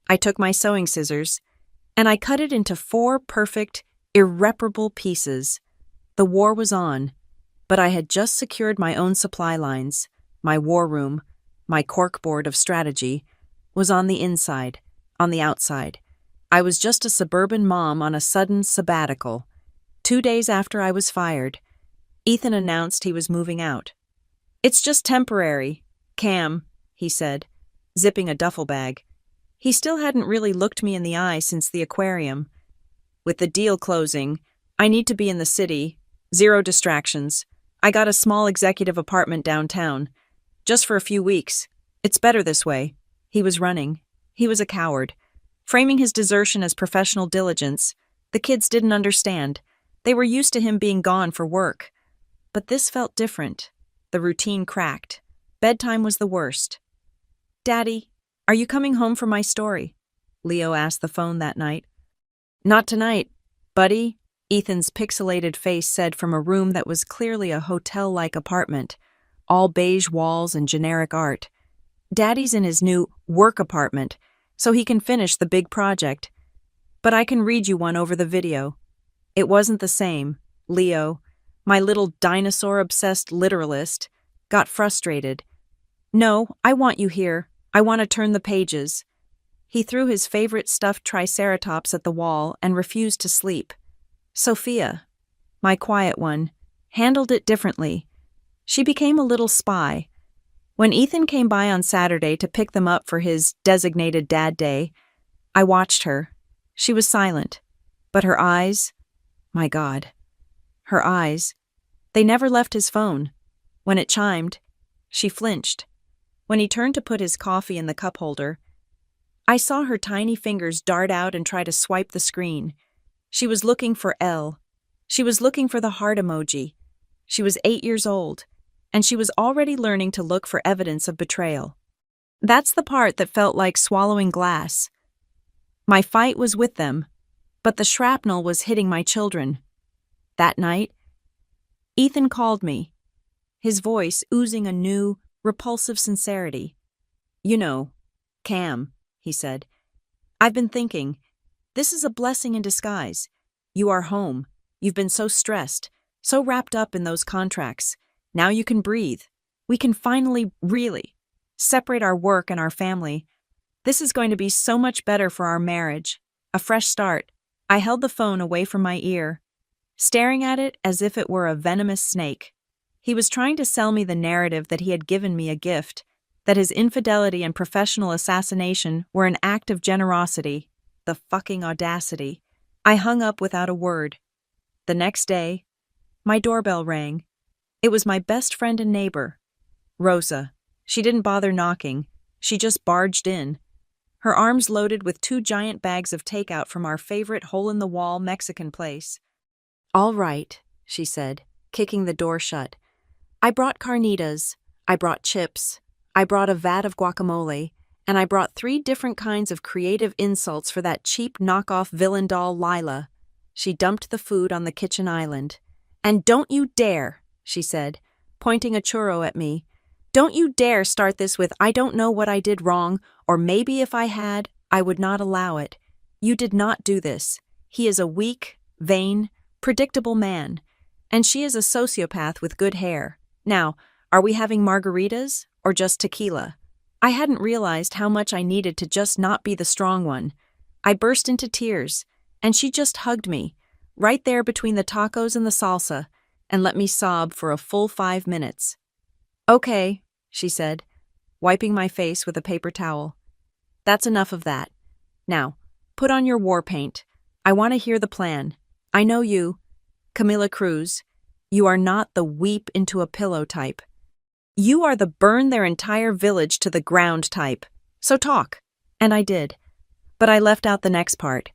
I took my sewing scissors, and I cut it into 4 perfect, irreparable pieces. The war was on, but I had just secured my own supply lines. My war room, my corkboard of strategy, was on the inside, on the outside. I was just a suburban mom on a sudden sabbatical. 2 days after I was fired, Ethan announced he was moving out. It's just temporary, Cam, he said, zipping a duffel bag. He still hadn't really looked me in the eye since the aquarium. With the deal closing, I need to be in the city, 0 distractions. I got a small executive apartment downtown, just for a few weeks. It's better this way. He was running. He was a coward. Framing his desertion as professional diligence, the kids didn't understand. They were used to him being gone for work. But this felt different. The routine cracked. Bedtime was the worst. Daddy, are you coming home for my story? Leo asked the phone that night. Not tonight, buddy, Ethan's pixelated face said from a room that was clearly a hotel-like apartment, all beige walls and generic art. Daddy's in his new work apartment, so he can finish the big project. But I can read you one over the video. It wasn't the same. Leo, my little dinosaur-obsessed literalist, got frustrated. No, I want you here. I want to turn the pages. He threw his favorite stuffed triceratops at the wall and refused to sleep. Sophia, my quiet one, handled it differently. She became a little spy. When Ethan came by on Saturday to pick them up for his designated dad day, I watched her. She was silent. But her eyes, my God, her eyes, they never left his phone. When it chimed, she flinched. When he turned to put his coffee in the cup holder, I saw her tiny fingers dart out and try to swipe the screen. She was looking for L. She was looking for the heart emoji. She was 8 years old, and she was already learning to look for evidence of betrayal. That's the part that felt like swallowing glass. My fight was with them, but the shrapnel was hitting my children. That night, Ethan called me, his voice oozing a new, repulsive sincerity. "You know, Cam," he said, "I've been thinking, this is a blessing in disguise. You are home. You've been so stressed, so wrapped up in those contracts. Now you can breathe. We can finally, really, separate our work and our family. This is going to be so much better for our marriage. A fresh start." I held the phone away from my ear, staring at it as if it were a venomous snake. He was trying to sell me the narrative that he had given me a gift, that his infidelity and professional assassination were an act of generosity. The fucking audacity. I hung up without a word. The next day, my doorbell rang. It was my best friend and neighbor, Rosa. She didn't bother knocking. She just barged in, her arms loaded with 2 giant bags of takeout from our favorite hole-in-the-wall Mexican place. "All right," she said, kicking the door shut. "I brought carnitas, I brought chips, I brought a vat of guacamole, and I brought 3 different kinds of creative insults for that cheap knockoff villain doll Lila." She dumped the food on the kitchen island. "And don't you dare," she said, pointing a churro at me, "don't you dare start this with 'I don't know what I did wrong,' or 'maybe if I had, I would not allow it.' You did not do this. He is a weak, vain, predictable man, and she is a sociopath with good hair. Now, are we having margaritas or just tequila?" I hadn't realized how much I needed to just not be the strong one. I burst into tears, and she just hugged me, right there between the tacos and the salsa, and let me sob for a full 5 minutes. "Okay," she said, wiping my face with a paper towel. "That's enough of that. Now, put on your war paint. I want to hear the plan. I know you, Camila Cruz. You are not the weep into a pillow type. You are the burn their entire village to the ground type. So talk." And I did. But I left out the next part.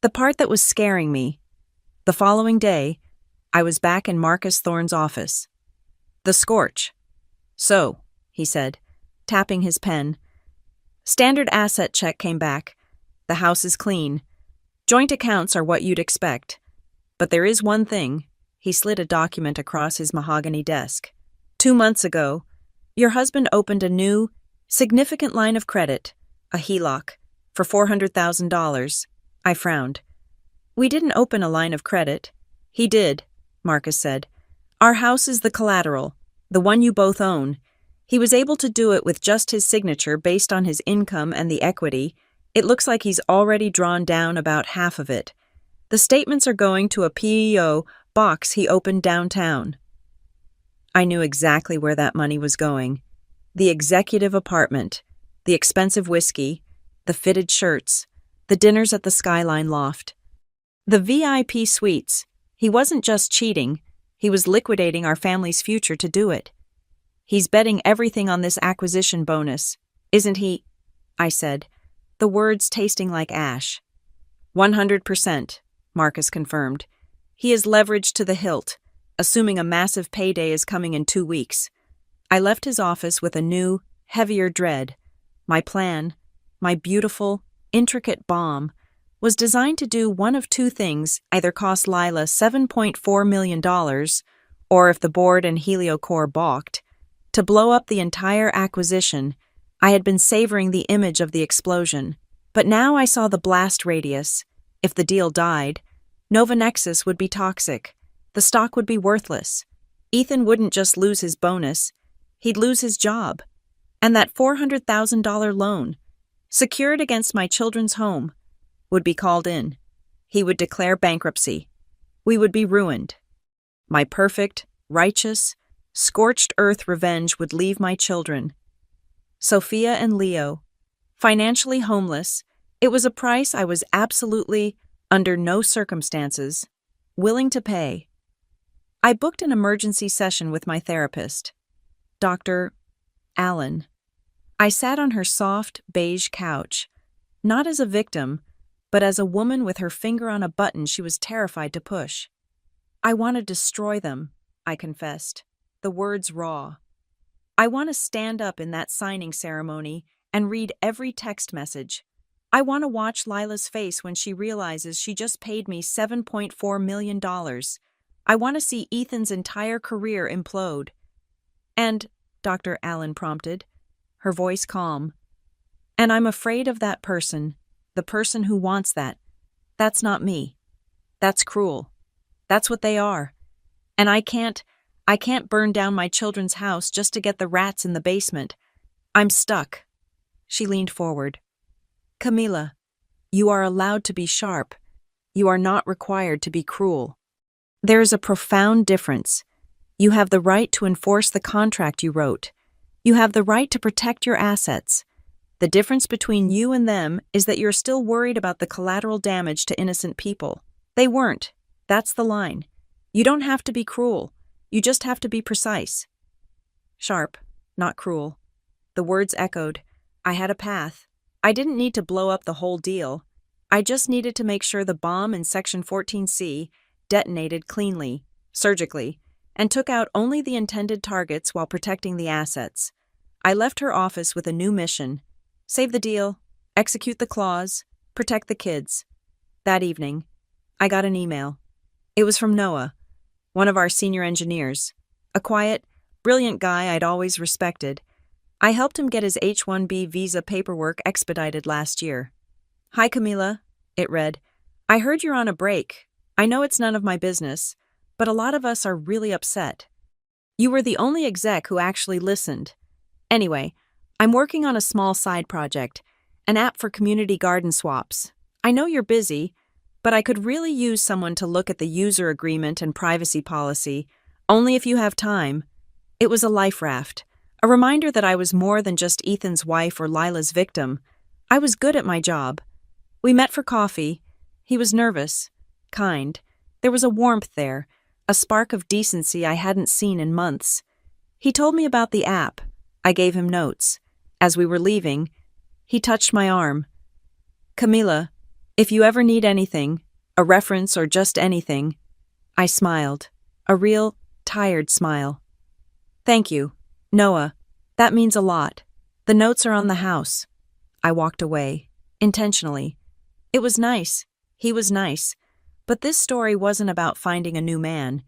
The part that was scaring me. The following day, I was back in Marcus Thorne's office. "The scorch." "So," he said, tapping his pen. "Standard asset check came back. The house is clean. Joint accounts are what you'd expect. But there is one thing." He slid a document across his mahogany desk. "2 months ago, your husband opened a new, significant line of credit, a HELOC, for $400,000. I frowned. "We didn't open a line of credit." "He did," Marcus said. "Our house is the collateral, the one you both own. He was able to do it with just his signature based on his income and the equity. It looks like he's already drawn down about half of it. The statements are going to a PEO box he opened downtown." I knew exactly where that money was going. The executive apartment, the expensive whiskey, the fitted shirts, the dinners at the Skyline loft. The VIP suites. He wasn't just cheating, he was liquidating our family's future to do it. "He's betting everything on this acquisition bonus, isn't he?" I said, the words tasting like ash. 100%, Marcus confirmed. "He is leveraged to the hilt, assuming a massive payday is coming in 2 weeks. I left his office with a new, heavier dread. My plan, my beautiful, intricate bomb, was designed to do one of 2 things, either cost Lila $7.4 million, or if the board and HelioCore balked, to blow up the entire acquisition. I had been savoring the image of the explosion, but now I saw the blast radius. If the deal died, Nova Nexus would be toxic. The stock would be worthless. Ethan wouldn't just lose his bonus, he'd lose his job. And that $400,000 loan, secured against my children's home, would be called in. He would declare bankruptcy. We would be ruined. My perfect, righteous, scorched earth revenge would leave my children, Sophia and Leo, financially homeless It was a price I was absolutely, under no circumstances, willing to pay. I booked an emergency session with my therapist, Dr. Allen. I sat on her soft, beige couch, not as a victim, but as a woman with her finger on a button she was terrified to push. I want to destroy them, I confessed, the words raw. I want to stand up in that signing ceremony and read every text message. I want to watch Lila's face when she realizes she just paid me $7.4 million. I want to see Ethan's entire career implode. And, Dr. Allen prompted, her voice calm, and I'm afraid of that person, the person who wants that. That's not me. That's cruel. That's what they are. And I can't burn down my children's house just to get the rats in the basement. I'm stuck. She leaned forward. Camila, you are allowed to be sharp. You are not required to be cruel. There is a profound difference. You have the right to enforce the contract you wrote. You have the right to protect your assets. The difference between you and them is that you're still worried about the collateral damage to innocent people. They weren't. That's the line. You don't have to be cruel. You just have to be precise. Sharp, not cruel. The words echoed. I had a path. I didn't need to blow up the whole deal. I just needed to make sure the bomb in Section 14C detonated cleanly, surgically, and took out only the intended targets while protecting the assets. I left her office with a new mission: save the deal, execute the clause, protect the kids. That evening, I got an email. It was from Noah, one of our senior engineers, a quiet, brilliant guy I'd always respected. I helped him get his H-1B visa paperwork expedited last year. Hi, Camila, it read. I heard you're on a break. I know it's none of my business, but a lot of us are really upset. You were the only exec who actually listened. Anyway, I'm working on a small side project, an app for community garden swaps. I know you're busy, but I could really use someone to look at the user agreement and privacy policy, only if you have time. It was a life raft, a reminder that I was more than just Ethan's wife or Lila's victim. I was good at my job. We met for coffee. He was nervous, kind. There was a warmth there, a spark of decency I hadn't seen in months. He told me about the app. I gave him notes. As we were leaving, he touched my arm. Camila, if you ever need anything, a reference or just anything. I smiled, a real, tired smile. Thank you, Noah. That means a lot. The notes are on the house. I walked away, intentionally. It was nice. He was nice. But this story wasn't about finding a new man.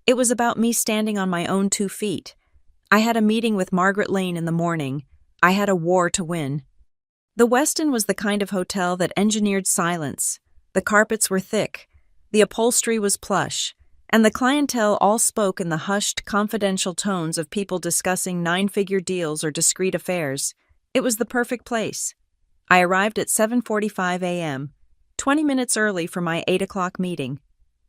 It was about me standing on my own 2 feet. I had a meeting with Margaret Lane in the morning. I had a war to win. The Westin was the kind of hotel that engineered silence. The carpets were thick, the upholstery was plush, and the clientele all spoke in the hushed, confidential tones of people discussing 9-figure deals or discreet affairs. It was the perfect place. I arrived at 7:45 a.m., 20 minutes early for my 8 o'clock meeting.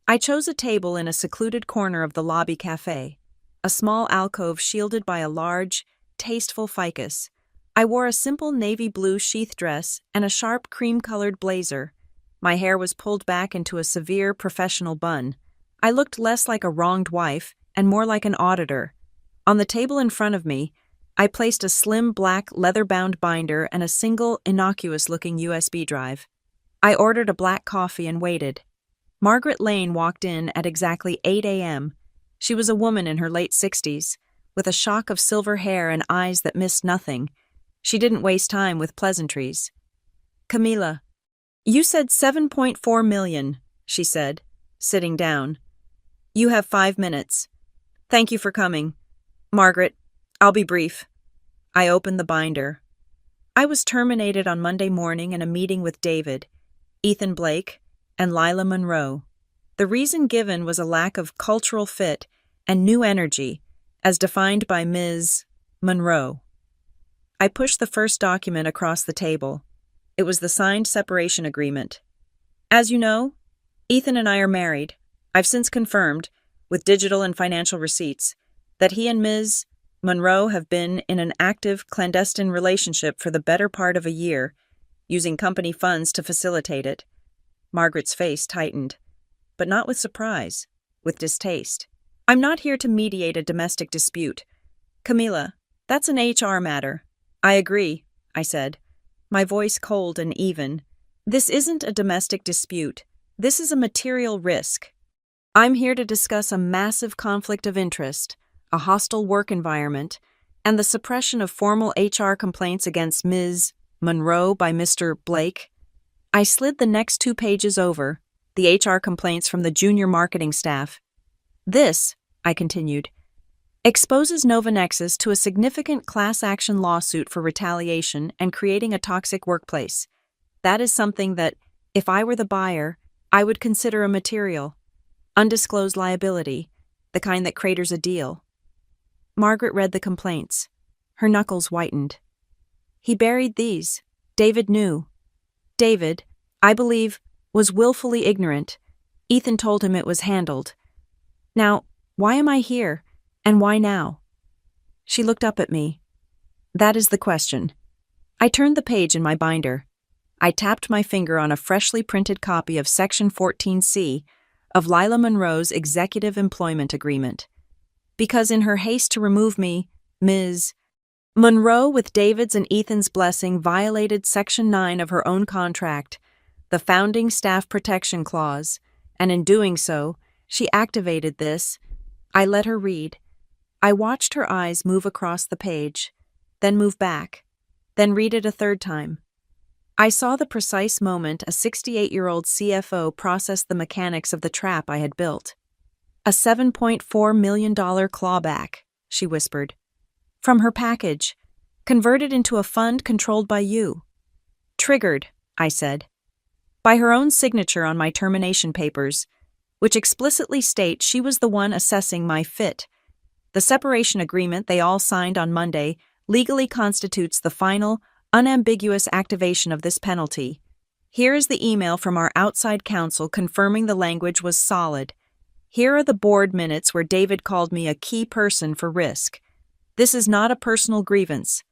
I chose a table in a secluded corner of the lobby cafe, a small alcove shielded by a large, tasteful ficus. I wore a simple navy blue sheath dress and a sharp cream-colored blazer. My hair was pulled back into a severe professional bun. I looked less like a wronged wife and more like an auditor. On the table in front of me, I placed a slim black leather-bound binder and a single, innocuous-looking USB drive. I ordered a black coffee and waited. Margaret Lane walked in at exactly 8 a.m. She was a woman in her late 60s, with a shock of silver hair and eyes that missed nothing. She didn't waste time with pleasantries. Camila, you said $7.4 million, she said, sitting down. You have 5 minutes. Thank you for coming. Margaret, I'll be brief. I opened the binder. I was terminated on Monday morning in a meeting with David, Ethan Blake, and Lila Monroe. The reason given was a lack of cultural fit and new energy, as defined by Ms. Monroe. I pushed the first document across the table. It was the signed separation agreement. As you know, Ethan and I are married. I've since confirmed, with digital and financial receipts, that he and Ms. Monroe have been in an active, clandestine relationship for the better part of a year. using company funds to facilitate it. Margaret's face tightened, but not with surprise, with distaste. I'm not here to mediate a domestic dispute. Camila, that's an HR matter. I agree, I said, my voice cold and even. This isn't a domestic dispute. This is a material risk. I'm here to discuss a massive conflict of interest, a hostile work environment, and the suppression of formal HR complaints against Ms. Monroe by Mr. Blake. I slid the next 2 pages over, the HR complaints from the junior marketing staff. This, I continued, exposes Novanexus to a significant class action lawsuit for retaliation and creating a toxic workplace. That is something that, if I were the buyer, I would consider a material, undisclosed liability, the kind that craters a deal. Margaret read the complaints. Her knuckles whitened. He buried these. David knew. David, I believe, was willfully ignorant. Ethan told him it was handled. Now, why am I here, and why now? She looked up at me. That is the question. I turned the page in my binder. I tapped my finger on a freshly printed copy of Section 14C of Lila Monroe's Executive Employment Agreement. Because in her haste to remove me, Ms. Monroe, with David's and Ethan's blessing, violated Section 9 of her own contract, the Founding Staff Protection Clause, and in doing so, she activated this. I let her read. I watched her eyes move across the page, then move back, then read it a third time. I saw the precise moment a 68-year-old CFO processed the mechanics of the trap I had built. A $7.4 million clawback, she whispered. From her package, converted into a fund controlled by you. Triggered, I said. By her own signature on my termination papers, which explicitly state she was the one assessing my fit. The separation agreement they all signed on Monday legally constitutes the final, unambiguous activation of this penalty. Here is the email from our outside counsel confirming the language was solid. Here are the board minutes where David called me a key person for risk. This is not a personal grievance.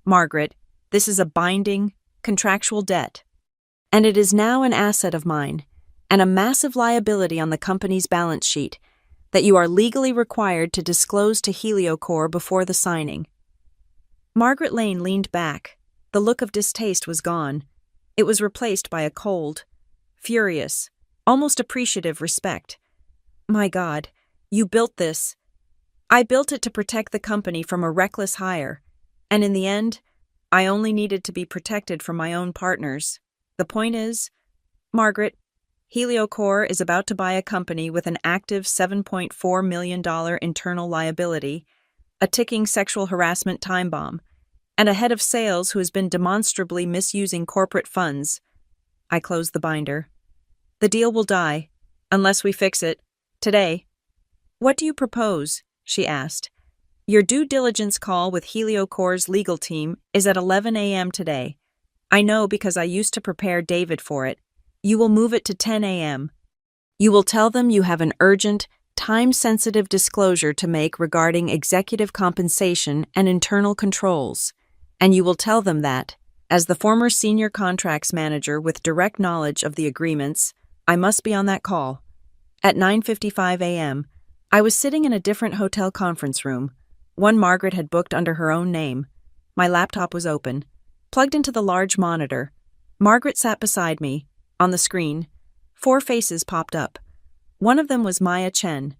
Margaret, this is a binding, contractual debt. And it is now an asset of mine, and a massive liability on the company's balance sheet, that you are legally required to disclose to HelioCorp before the signing. Margaret Lane leaned back. The look of distaste was gone. It was replaced by a cold, furious, almost appreciative respect. My God, you built this. I built it to protect the company from a reckless hire, and in the end, I only needed to be protected from my own partners. The point is, Margaret, HelioCorp is about to buy a company with an active $7.4 million internal liability, a ticking sexual harassment time bomb, and a head of sales who has been demonstrably misusing corporate funds. I closed the binder. The deal will die, unless we fix it, today. What do you propose? She asked. Your due diligence call with HelioCorp's legal team is at 11 a.m. today. I know because I used to prepare David for it. You will move it to 10 a.m. You will tell them you have an urgent, time-sensitive disclosure to make regarding executive compensation and internal controls. And you will tell them that, as the former senior contracts manager with direct knowledge of the agreements, I must be on that call. At 9:55 a.m., I was sitting in a different hotel conference room, one Margaret had booked under her own name. My laptop was open, plugged into the large monitor. Margaret sat beside me. On the screen, 4 faces popped up. One of them was Maya Chen.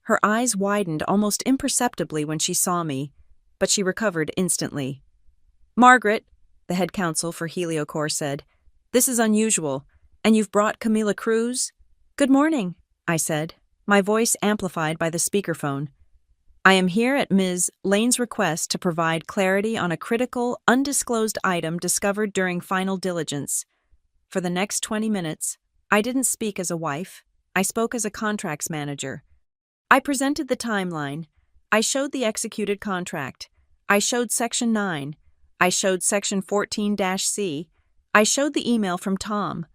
Her eyes widened almost imperceptibly when she saw me, but she recovered instantly. Margaret, the head counsel for HelioCorp said, this is unusual, and you've brought Camila Cruz? Good morning, I said, my voice amplified by the speakerphone. I am here at Ms. Lane's request to provide clarity on a critical, undisclosed item discovered during final diligence. For the next 20 minutes, I didn't speak as a wife. I spoke as a contracts manager. I presented the timeline. I showed the executed contract. I showed Section 9. I showed Section 14-C. I showed the email from Tom,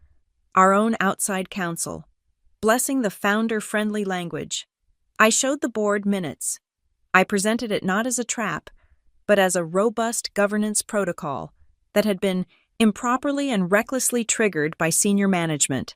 our own outside counsel, blessing the founder-friendly language. I showed the board minutes. I presented it not as a trap, but as a robust governance protocol that had been improperly and recklessly triggered by senior management.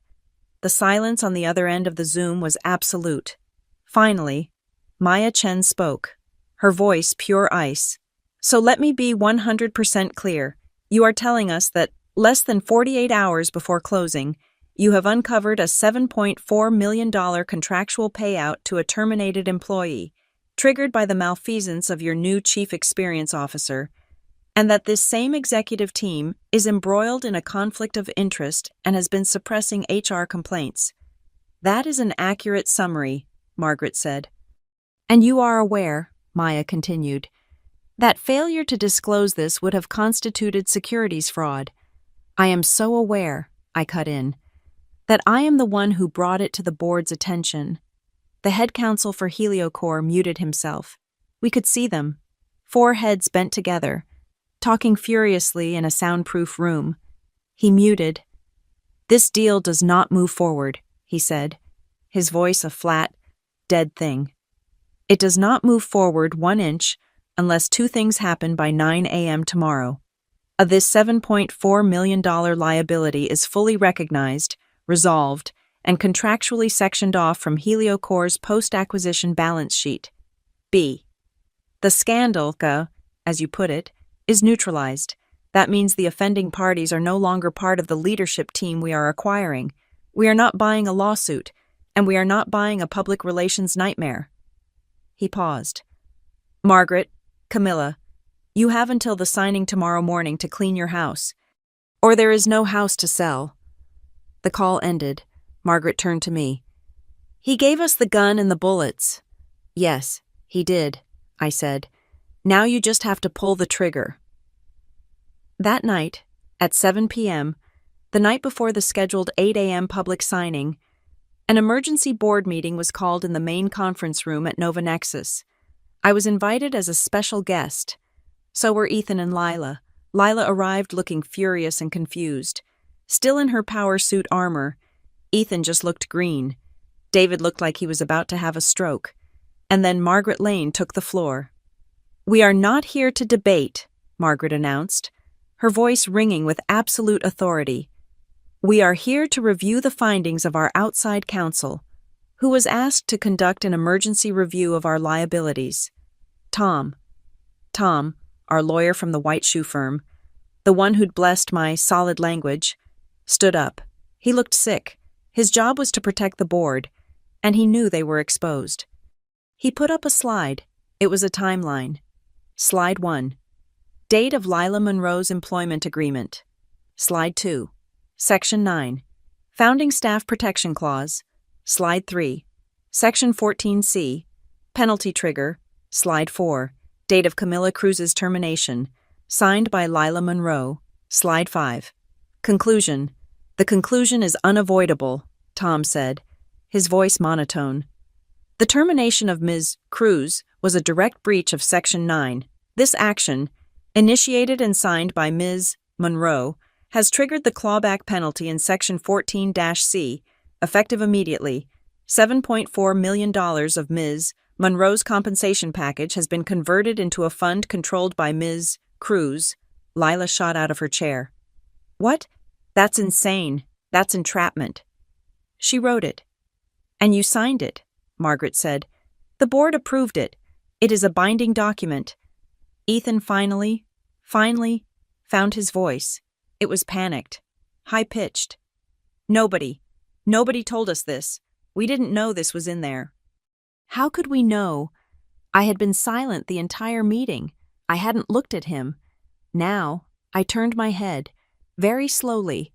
The silence on the other end of the Zoom was absolute. Finally, Maya Chen spoke, her voice pure ice. "So let me be 100% clear. You are telling us that, less than 48 hours before closing, you have uncovered a $7.4 million contractual payout to a terminated employee, triggered by the malfeasance of your new chief experience officer, and that this same executive team is embroiled in a conflict of interest and has been suppressing HR complaints." "That is an accurate summary," Margaret said. "And you are aware," Maya continued, "that failure to disclose this would have constituted securities fraud." "I am so aware," I cut in, "that I am the one who brought it to the board's attention." The head counsel for Heliocor muted himself. We could see them, 4 heads bent together, talking furiously in a soundproof room. He muted. "This deal does not move forward," he said, his voice a flat, dead thing. "It does not move forward 1 inch unless 2 things happen by 9 a.m. tomorrow. This $7.4 million liability is fully recognized, resolved, and contractually sectioned off from Heliocor's post-acquisition balance sheet. B. The scandal, as you put it, is neutralized. That means the offending parties are no longer part of the leadership team we are acquiring. We are not buying a lawsuit, and we are not buying a public relations nightmare." He paused. "Margaret, Camilla, you have until the signing tomorrow morning to clean your house, or there is no house to sell." The call ended. Margaret turned to me. "He gave us the gun and the bullets." "Yes, he did," I said. "Now you just have to pull the trigger." That night, at 7 p.m., the night before the scheduled 8 a.m. public signing, an emergency board meeting was called in the main conference room at Nova Nexus. I was invited as a special guest. So were Ethan and Lila. Lila arrived looking furious and confused. Still in her power suit armor, Ethan just looked green. David looked like he was about to have a stroke. And then Margaret Lane took the floor. "We are not here to debate," Margaret announced, her voice ringing with absolute authority. "We are here to review the findings of our outside counsel, who was asked to conduct an emergency review of our liabilities. Tom, our lawyer from the White Shoe firm, the one who'd blessed my solid language, stood up. He looked sick. His job was to protect the board, and he knew they were exposed. He put up a slide. It was a timeline. Slide 1. Date of Lila Monroe's employment agreement. Slide 2. Section 9. Founding Staff Protection Clause. Slide 3. Section 14C. Penalty Trigger. Slide 4. Date of Camilla Cruz's termination. Signed by Lila Monroe. Slide 5. Conclusion. The conclusion is unavoidable, Tom said, his voice monotone. The termination of Ms. Cruz was a direct breach of Section 9. This action, initiated and signed by Ms. Monroe, has triggered the clawback penalty in Section 14-C, effective immediately. $7.4 million of Ms. Monroe's compensation package has been converted into a fund controlled by Ms. Cruz. Lila shot out of her chair. What? That's insane. That's entrapment. She wrote it. And you signed it, Margaret said. The board approved it. It is a binding document. Ethan finally found his voice. It was panicked, high-pitched. Nobody told us this. We didn't know this was in there. How could we know? I had been silent the entire meeting. I hadn't looked at him. Now, I turned my head, very slowly.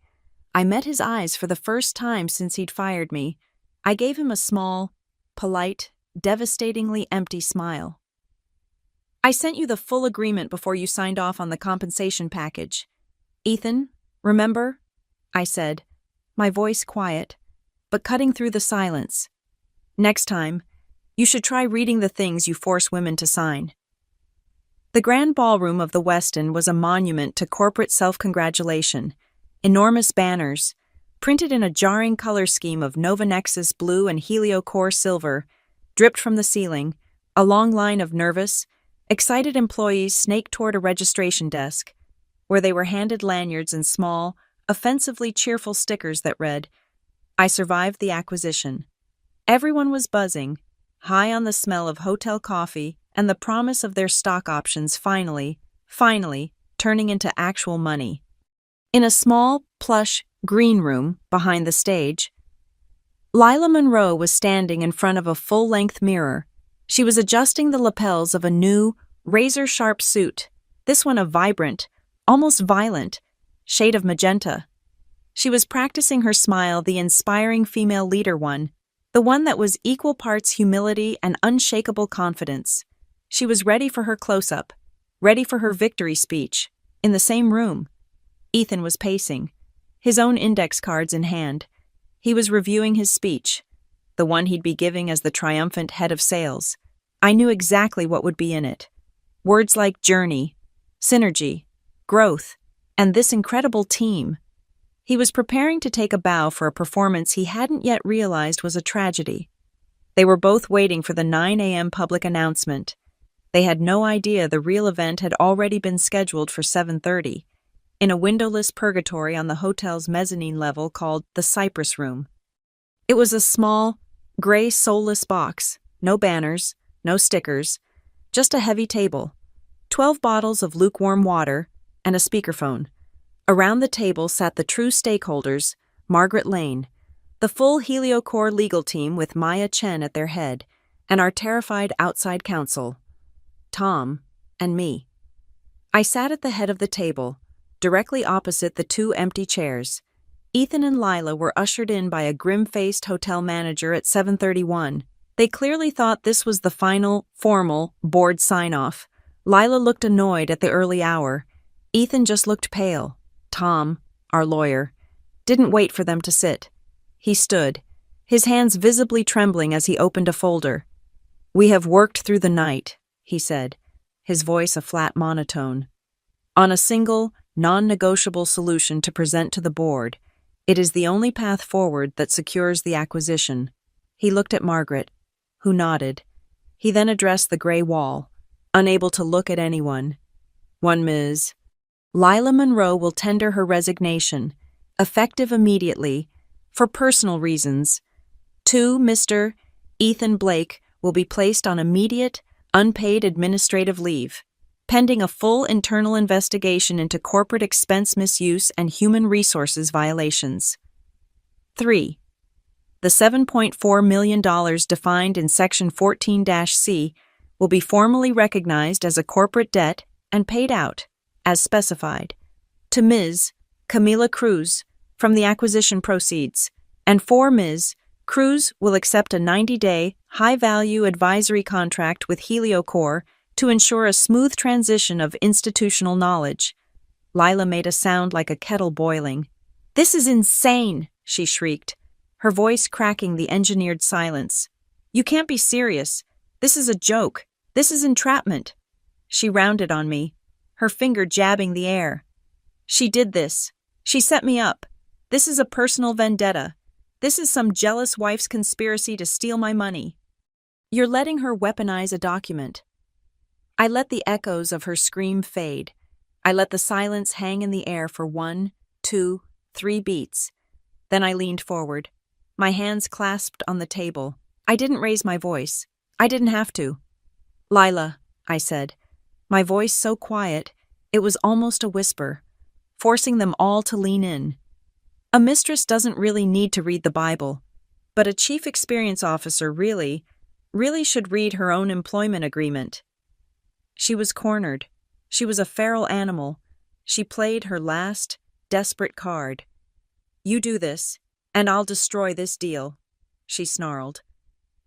I met his eyes for the first time since he'd fired me. I gave him a small, polite, devastatingly empty smile. I sent you the full agreement before you signed off on the compensation package. Ethan, remember? I said, my voice quiet, but cutting through the silence. Next time, you should try reading the things you force women to sign. The grand ballroom of the Westin was a monument to corporate self-congratulation. Enormous banners, printed in a jarring color scheme of Nova Nexus blue and Heliocor silver, dripped from the ceiling. A long line of nervous, excited employees snaked toward a registration desk. where they were handed lanyards and small, offensively cheerful stickers that read, "I survived the acquisition." Everyone was buzzing, high on the smell of hotel coffee and the promise of their stock options finally turning into actual money. In a small, plush, green room behind the stage, Lila Monroe was standing in front of a full-length mirror. She was adjusting the lapels of a new, razor-sharp suit, this one a vibrant, almost violent, shade of magenta. She was practicing her smile, the inspiring female leader one, the one that was equal parts humility and unshakable confidence. She was ready for her close-up, ready for her victory speech. In the same room, Ethan was pacing, his own index cards in hand. He was reviewing his speech, the one he'd be giving as the triumphant head of sales. I knew exactly what would be in it. Words like journey, synergy, growth, and this incredible team. He was preparing to take a bow for a performance he hadn't yet realized was a tragedy. They were both waiting for the 9 a.m. public announcement. They had no idea the real event had already been scheduled for 7:30, in a windowless purgatory on the hotel's mezzanine level called the Cypress Room. It was a small, gray, soulless box, no banners, no stickers, just a heavy table, 12 bottles of lukewarm water, and a speakerphone. Around the table sat the true stakeholders, Margaret Lane, the full HelioCore legal team with Maya Chen at their head, and our terrified outside counsel, Tom, and me. I sat at the head of the table, directly opposite the two empty chairs. Ethan and Lila were ushered in by a grim-faced hotel manager at 7:31. They clearly thought this was the final, formal, board sign-off. Lila looked annoyed at the early hour. Ethan just looked pale. Tom, our lawyer, didn't wait for them to sit. He stood, his hands visibly trembling as he opened a folder. "We have worked through the night," he said, his voice a flat monotone, "on a single, non-negotiable solution to present to the board. It is the only path forward that secures the acquisition." He looked at Margaret, who nodded. He then addressed the gray wall, unable to look at anyone. "1 Ms. Lila Monroe will tender her resignation, effective immediately, for personal reasons. 2 Mr. Ethan Blake will be placed on immediate, unpaid administrative leave, pending a full internal investigation into corporate expense misuse and human resources violations. 3. The $7.4 million defined in Section 14-C will be formally recognized as a corporate debt and paid out, as specified, to Ms. Camila Cruz from the acquisition proceeds, and 4 Ms. Cruz will accept a 90-day, high-value advisory contract with HelioCore to ensure a smooth transition of institutional knowledge. Lila made a sound like a kettle boiling. "This is insane," she shrieked, her voice cracking the engineered silence. "You can't be serious. This is a joke. This is entrapment." She rounded on me, her finger jabbing the air. "She did this. She set me up. This is a personal vendetta. This is some jealous wife's conspiracy to steal my money. You're letting her weaponize a document." I let the echoes of her scream fade. I let the silence hang in the air for 1, 2, 3 beats. Then I leaned forward, my hands clasped on the table. I didn't raise my voice. I didn't have to. "Lila," I said, my voice so quiet it was almost a whisper, forcing them all to lean in. "A mistress doesn't really need to read the Bible, but a chief experience officer really should read her own employment agreement." She was cornered. She was a feral animal. She played her last, desperate card. "You do this, and I'll destroy this deal," she snarled.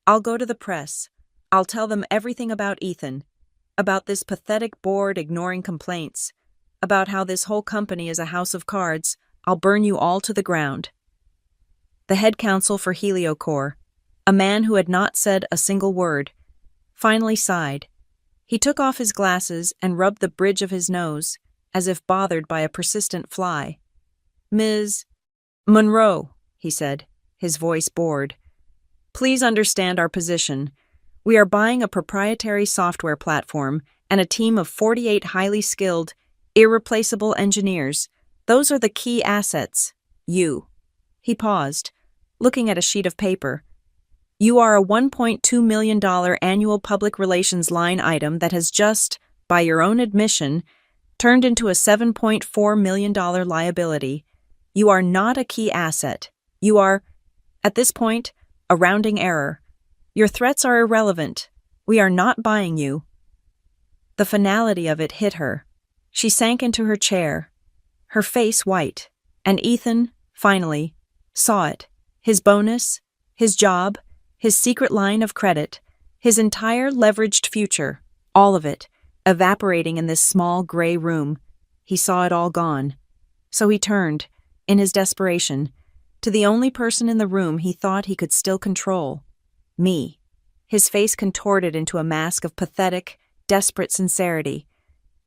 "I'll go to the press. I'll tell them everything about Ethan, about this pathetic board ignoring complaints, about how this whole company is a house of cards. I'll burn you all to the ground." The head counsel for HelioCore, a man who had not said a single word, finally sighed. He took off his glasses and rubbed the bridge of his nose, as if bothered by a persistent fly. "Ms. Monroe," he said, his voice bored, "please understand our position. We are buying a proprietary software platform and a team of 48 highly skilled, Irreplaceable engineers. Those are the key assets. You. He paused, looking at a sheet of paper. You are a $1.2 million annual public relations line item that has just, by your own admission, turned into a $7.4 million liability. You are not a key asset. You are, at this point, a rounding error. Your threats are irrelevant. We are not buying you. The finality of it hit her. She sank into her chair, her face white, and Ethan, finally, saw it. His bonus, his job, his secret line of credit, his entire leveraged future, all of it, evaporating in this small gray room. He saw it all gone. So he turned, in his desperation, to the only person in the room he thought he could still control. Me. His face contorted into a mask of pathetic, desperate sincerity.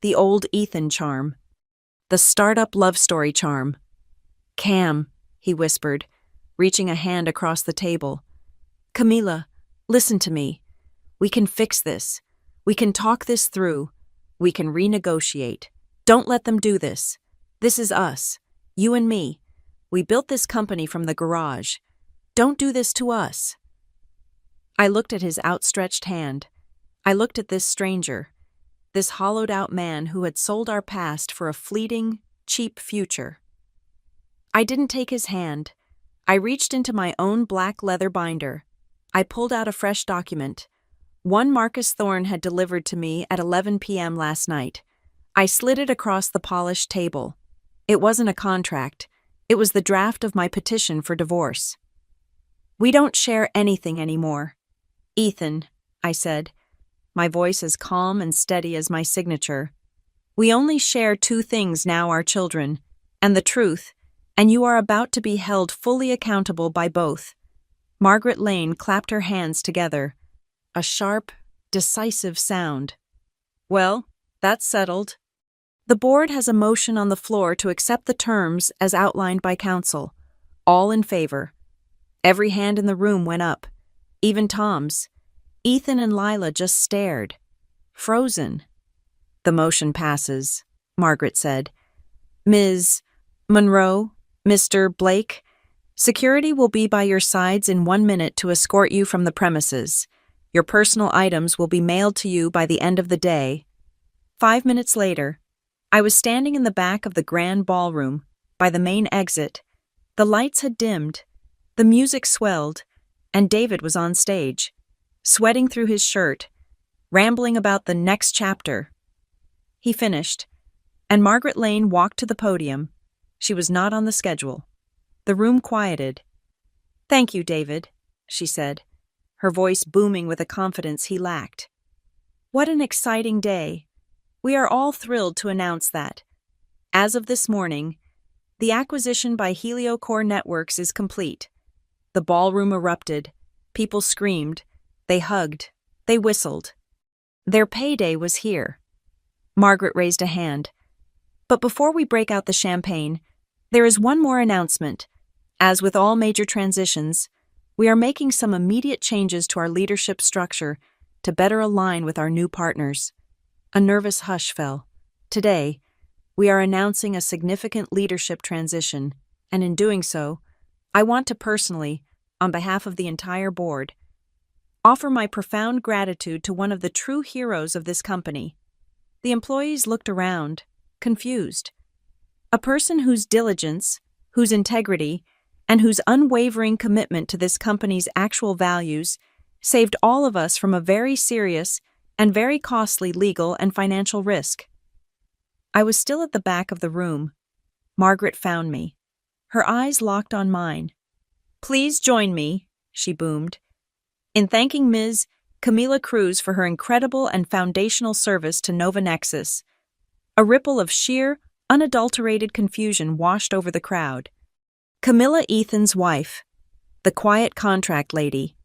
The old Ethan charm. The startup love story charm. Cam, he whispered, reaching a hand across the table. Camila, listen to me. We can fix this. We can talk this through. We can renegotiate. Don't let them do this. This is us. You and me. We built this company from the garage. Don't do this to us. I looked at his outstretched hand. I looked at this stranger, this hollowed-out man who had sold our past for a fleeting, cheap future. I didn't take his hand. I reached into my own black leather binder. I pulled out a fresh document. One Marcus Thorne had delivered to me at 11 p.m. last night. I slid it across the polished table. It wasn't a contract. It was the draft of my petition for divorce. We don't share anything anymore. Ethan, I said, my voice as calm and steady as my signature. We only share two things now, our children, and the truth, and you are about to be held fully accountable by both. Margaret Lane clapped her hands together. A sharp, decisive sound. Well, that's settled. The board has a motion on the floor to accept the terms as outlined by counsel. All in favor. Every hand in the room went up, even Tom's. Ethan and Lila just stared, frozen. The motion passes, Margaret said. Ms. Monroe, Mr. Blake, security will be by your sides in 1 minute to escort you from the premises. Your personal items will be mailed to you by the end of the day. 5 minutes later, I was standing in the back of the grand ballroom, by the main exit. The lights had dimmed, the music swelled, and David was on stage, sweating through his shirt, rambling about the next chapter. He finished, and Margaret Lane walked to the podium. She was not on the schedule. The room quieted. Thank you, David, she said, her voice booming with a confidence he lacked. What an exciting day. We are all thrilled to announce that, as of this morning, the acquisition by HelioCore Networks is complete. The ballroom erupted. People screamed. They hugged. They whistled. Their payday was here. Margaret raised a hand. But before we break out the champagne, there is one more announcement. As with all major transitions, we are making some immediate changes to our leadership structure to better align with our new partners. A nervous hush fell. Today, we are announcing a significant leadership transition, and in doing so, I want to personally, on behalf of the entire board, offer my profound gratitude to one of the true heroes of this company. The employees looked around, confused. A person whose diligence, whose integrity, and whose unwavering commitment to this company's actual values saved all of us from a very serious and very costly legal and financial risk. I was still at the back of the room. Margaret found me. Her eyes locked on mine. Please join me, she boomed, in thanking Ms. Camila Cruz for her incredible and foundational service to Nova Nexus. A ripple of sheer, unadulterated confusion washed over the crowd. Camila, Ethan's wife, the quiet contract lady.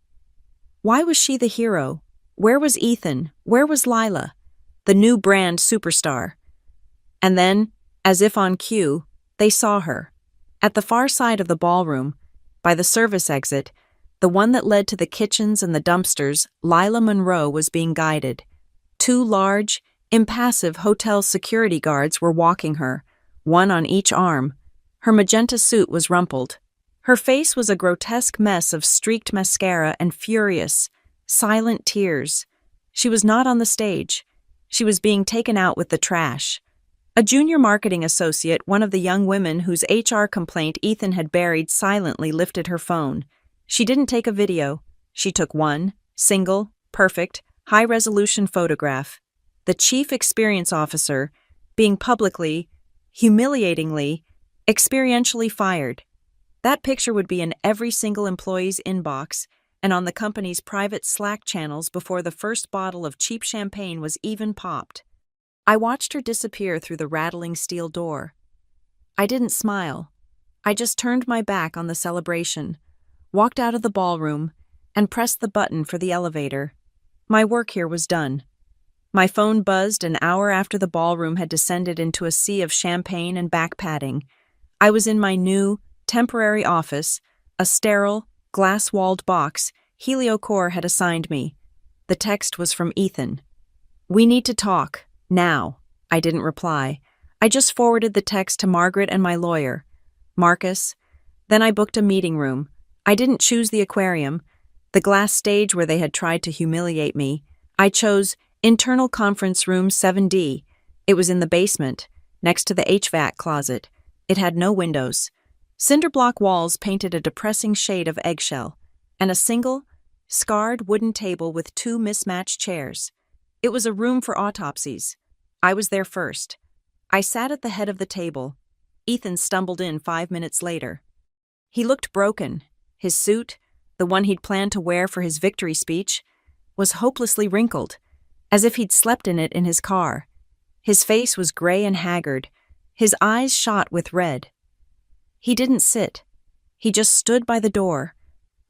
Why was she the hero? Where was Ethan? Where was Lila, the new brand superstar? And then, as if on cue, they saw her. At the far side of the ballroom, by the service exit, the one that led to the kitchens and the dumpsters, Lila Monroe was being guided. Two large, Impassive hotel security guards were walking her, one on each arm. Her magenta suit was rumpled. Her face was a grotesque mess of streaked mascara and furious, silent tears. She was not on the stage. She was being taken out with the trash. A junior marketing associate, one of the young women whose HR complaint Ethan had buried, silently lifted her phone. She didn't take a video. She took one, single, perfect, high-resolution photograph. The chief experience officer, being publicly, humiliatingly, experientially fired. That picture would be in every single employee's inbox and on the company's private Slack channels before the first bottle of cheap champagne was even popped. I watched her disappear through the rattling steel door. I didn't smile. I just turned my back on the celebration, walked out of the ballroom, and pressed the button for the elevator. My work here was done. My phone buzzed an hour after the ballroom had descended into a sea of champagne and back padding. I was in my new, temporary office, a sterile, glass-walled box HelioCore had assigned me. The text was from Ethan. "We need to talk, now." I didn't reply. I just forwarded the text to Margaret and my lawyer, Marcus. Then I booked a meeting room. I didn't choose the aquarium, the glass stage where they had tried to humiliate me. I chose Internal Conference Room 7D. It was in the basement, next to the HVAC closet. It had no windows. Cinderblock walls painted a depressing shade of eggshell, and a single, scarred wooden table with two mismatched chairs. It was a room for autopsies. I was there first. I sat at the head of the table. Ethan stumbled in 5 minutes later. He looked broken. His suit, the one he'd planned to wear for his victory speech, was hopelessly wrinkled, as if he'd slept in it in his car. His face was gray and haggard, his eyes shot with red. He didn't sit. He just stood by the door,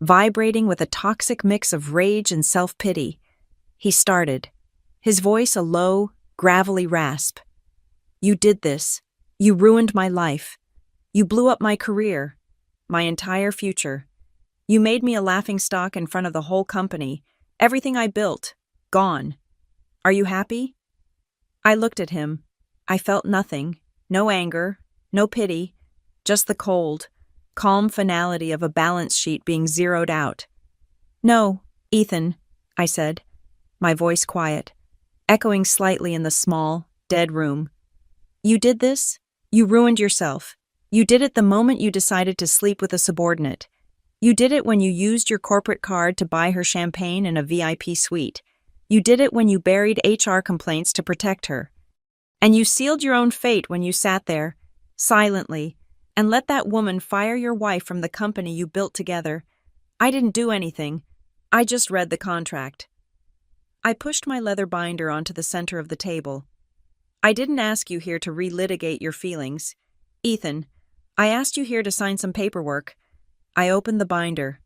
vibrating with a toxic mix of rage and self-pity. He started, his voice a low, gravelly rasp. "You did this. You ruined my life. You blew up my career, my entire future. You made me a laughingstock in front of the whole company. Everything I built, gone. Are you happy?" I looked at him. I felt nothing, no anger, no pity, just the cold, calm finality of a balance sheet being zeroed out. "No, Ethan," I said, my voice quiet, echoing slightly in the small, dead room. "You did this? You ruined yourself. You did it the moment you decided to sleep with a subordinate. You did it when you used your corporate card to buy her champagne in a VIP suite. You did it when you buried HR complaints to protect her. And you sealed your own fate when you sat there, silently, and let that woman fire your wife from the company you built together. I didn't do anything. I just read the contract." I pushed my leather binder onto the center of the table. "I didn't ask you here to relitigate your feelings. Ethan, I asked you here to sign some paperwork." I opened the binder.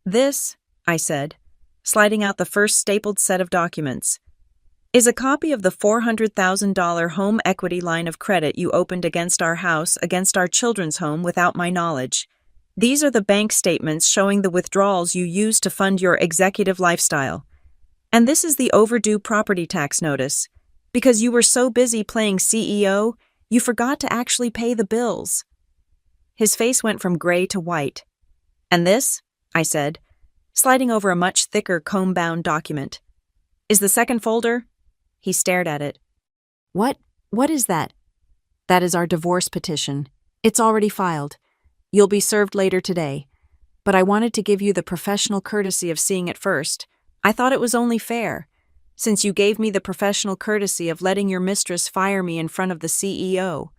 "This," I said, sliding out the first stapled set of documents, "is a copy of the $400,000 home equity line of credit you opened against our house, against our children's home, without my knowledge. These are the bank statements showing the withdrawals you used to fund your executive lifestyle. And this is the overdue property tax notice. Because you were so busy playing CEO, you forgot to actually pay the bills." His face went from gray to white. "And this," I said, sliding over a much thicker comb-bound document, "is the second folder?" He stared at it. What is that?" "That is our divorce petition. It's already filed. You'll be served later today. But I wanted to give you the professional courtesy of seeing it first. I thought it was only fair, since you gave me the professional courtesy of letting your mistress fire me in front of the CEO."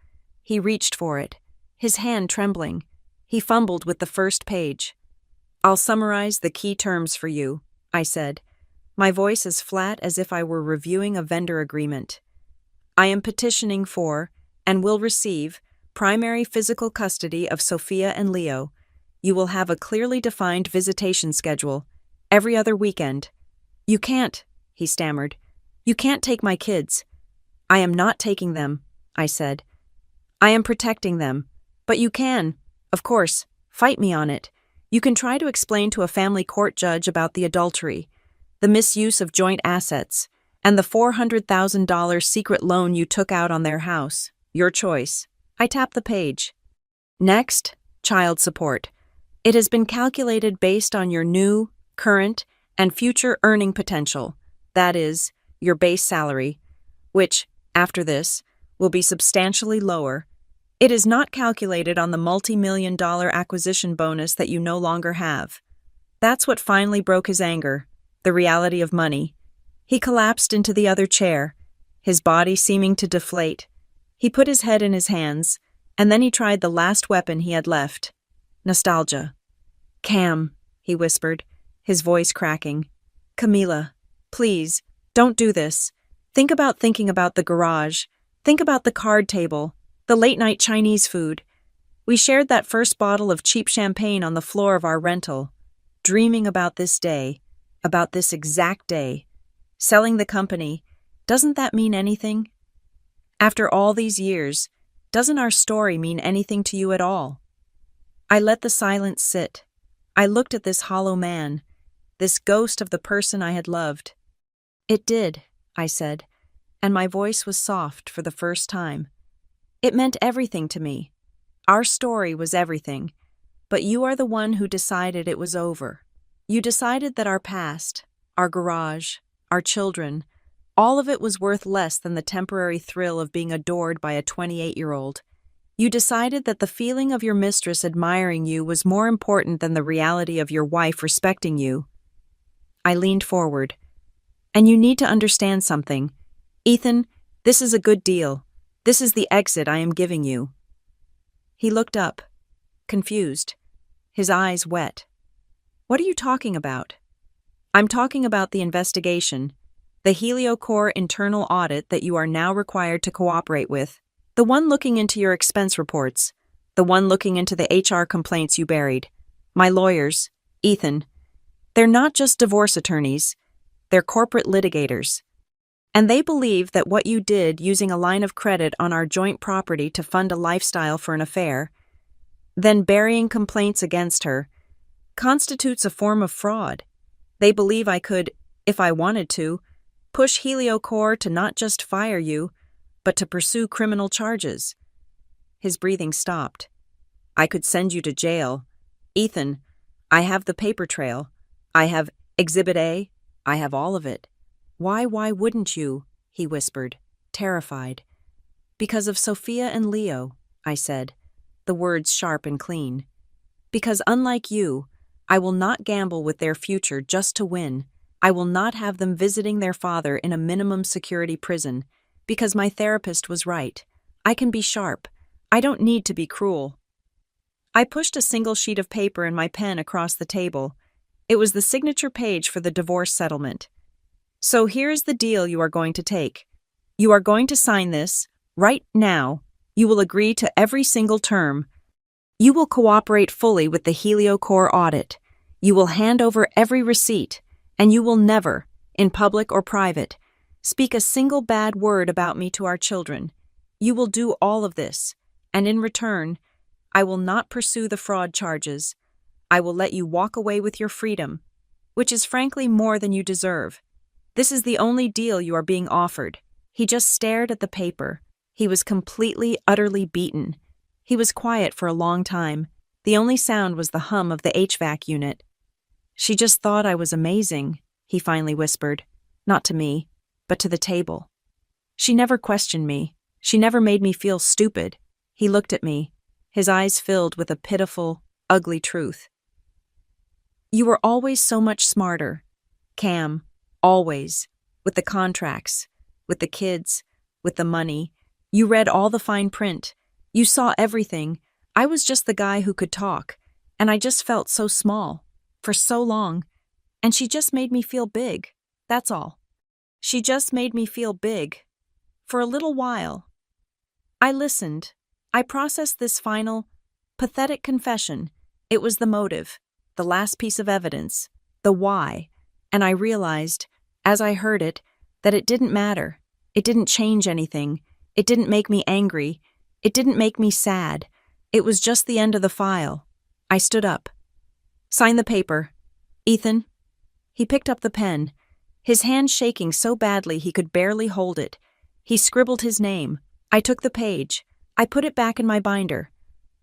He reached for it, his hand trembling. He fumbled with the first page. "I'll summarize the key terms for you," I said, my voice as flat as if I were reviewing a vendor agreement. "I am petitioning for, and will receive, primary physical custody of Sophia and Leo. You will have a clearly defined visitation schedule, every other weekend." "You can't," he stammered. "You can't take my kids." "I am not taking them," I said. "I am protecting them. But you can, of course, fight me on it. You can try to explain to a family court judge about the adultery, the misuse of joint assets, And the $400,000 secret loan you took out on their house. Your choice. I tap the page. Next, child support. It has been calculated based on your new, current, and future earning potential. That is, your base salary, which, after this, will be substantially lower. It is not calculated on the multi-million-dollar acquisition bonus that you no longer have. That's what finally broke his anger, the reality of money. He collapsed into the other chair, his body seeming to deflate. He put his head in his hands, and then he tried the last weapon he had left. Nostalgia. Cam, he whispered, his voice cracking. Camila, please, don't do this. Think about the garage. Think about the card table, the late-night Chinese food. We shared that first bottle of cheap champagne on the floor of our rental, dreaming about this day, about this exact day. Selling the company, doesn't that mean anything? After all these years, doesn't our story mean anything to you at all? I let the silence sit. I looked at this hollow man, this ghost of the person I had loved. It did, I said, and my voice was soft for the first time. It meant everything to me. Our story was everything, but you are the one who decided it was over. You decided that our past, our garage, our children, all of it was worth less than the temporary thrill of being adored by a 28-year-old. You decided that the feeling of your mistress admiring you was more important than the reality of your wife respecting you. I leaned forward. And you need to understand something. Ethan, this is a good deal. This is the exit I am giving you. He looked up, confused, his eyes wet. What are you talking about? I'm talking about the investigation, the HelioCore internal audit that you are now required to cooperate with, the one looking into your expense reports, the one looking into the HR complaints you buried. My lawyers, Ethan, they're not just divorce attorneys, they're corporate litigators. And they believe that what you did using a line of credit on our joint property to fund a lifestyle for an affair, then burying complaints against her, constitutes a form of fraud. They believe I could, if I wanted to, push HelioCore to not just fire you, but to pursue criminal charges. His breathing stopped. I could send you to jail. Ethan, I have the paper trail. I have Exhibit A. I have all of it. Why wouldn't you? He whispered, terrified. Because of Sophia and Leo, I said, the words sharp and clean. Because unlike you, I will not gamble with their future just to win. I will not have them visiting their father in a minimum security prison. Because my therapist was right. I can be sharp. I don't need to be cruel. I pushed a single sheet of paper and my pen across the table. It was the signature page for the divorce settlement. So here's the deal you are going to take. You are going to sign this, right now. You will agree to every single term. You will cooperate fully with the HelioCore audit. You will hand over every receipt, and you will never, in public or private, speak a single bad word about me to our children. You will do all of this, and in return, I will not pursue the fraud charges. I will let you walk away with your freedom, which is frankly more than you deserve. This is the only deal you are being offered. He just stared at the paper. He was completely, utterly beaten. He was quiet for a long time. The only sound was the hum of the HVAC unit. She just thought I was amazing, he finally whispered. Not to me, but to the table. She never questioned me. She never made me feel stupid. He looked at me, his eyes filled with a pitiful, ugly truth. You were always so much smarter, Cam. Always. With the contracts, with the kids, with the money. You read all the fine print. You saw everything. I was just the guy who could talk, and I just felt so small, for so long. And she just made me feel big, that's all. She just made me feel big. For a little while. I listened. I processed this final, pathetic confession. It was the motive, the last piece of evidence, the why. And I realized, as I heard it, that it didn't matter. It didn't change anything. It didn't make me angry. It didn't make me sad. It was just the end of the file. I stood up. Sign the paper. Ethan. He picked up the pen. his hand shaking so badly he could barely hold it. He scribbled his name. I took the page. I put it back in my binder.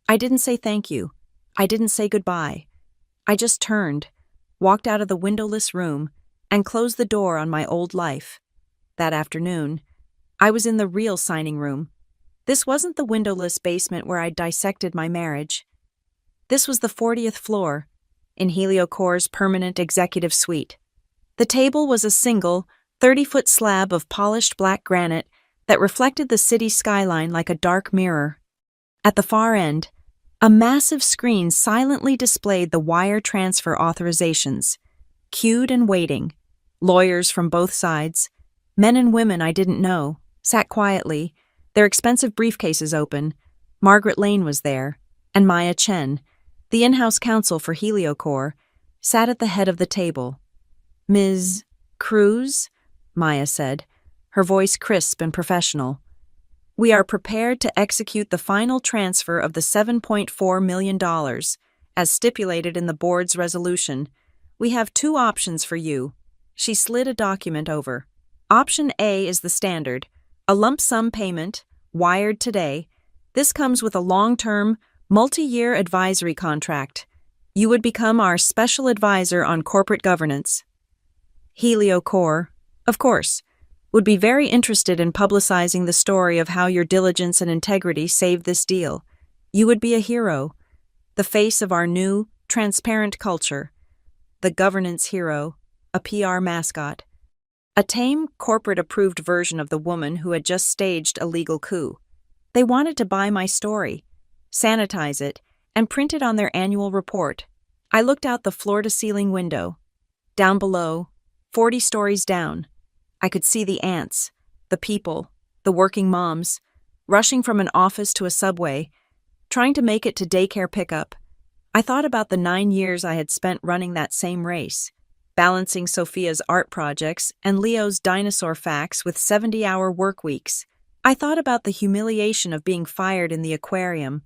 I didn't say thank you. I didn't say goodbye. I just turned, walked out of the windowless room, and closed the door on my old life. That afternoon, I was in the real signing room. This wasn't the windowless basement where I'd dissected my marriage. This was the 40th floor, in HelioCore's permanent executive suite. The table was a single, 30-foot slab of polished black granite that reflected the city skyline like a dark mirror. At the far end, a massive screen silently displayed the wire transfer authorizations, queued and waiting. Lawyers from both sides, men and women I didn't know, sat quietly, their expensive briefcases open. Margaret Lane was there, and Maya Chen, the in-house counsel for HelioCore, sat at the head of the table. "Ms. Cruz?" Maya said, her voice crisp and professional. "We are prepared to execute the final transfer of the $7.4 million, as stipulated in the board's resolution. We have two options for you." She slid a document over. "Option A is the standard, a lump sum payment, wired today. This comes with a long-term, multi-year advisory contract. You would become our special advisor on corporate governance. HelioCore, of course, would be very interested in publicizing the story of how your diligence and integrity saved this deal. You would be a hero, the face of our new, transparent culture, the governance hero, a PR mascot, a tame, corporate-approved version of the woman who had just staged a legal coup. They wanted to buy my story, sanitize it, and print it on their annual report." I looked out the floor-to-ceiling window. Down below, 40 stories down, I could see the ants, the people, the working moms, rushing from an office to a subway, trying to make it to daycare pickup. I thought about the 9 years I had spent running that same race, balancing Sophia's art projects and Leo's dinosaur facts with 70-hour work weeks. I thought about the humiliation of being fired in the aquarium,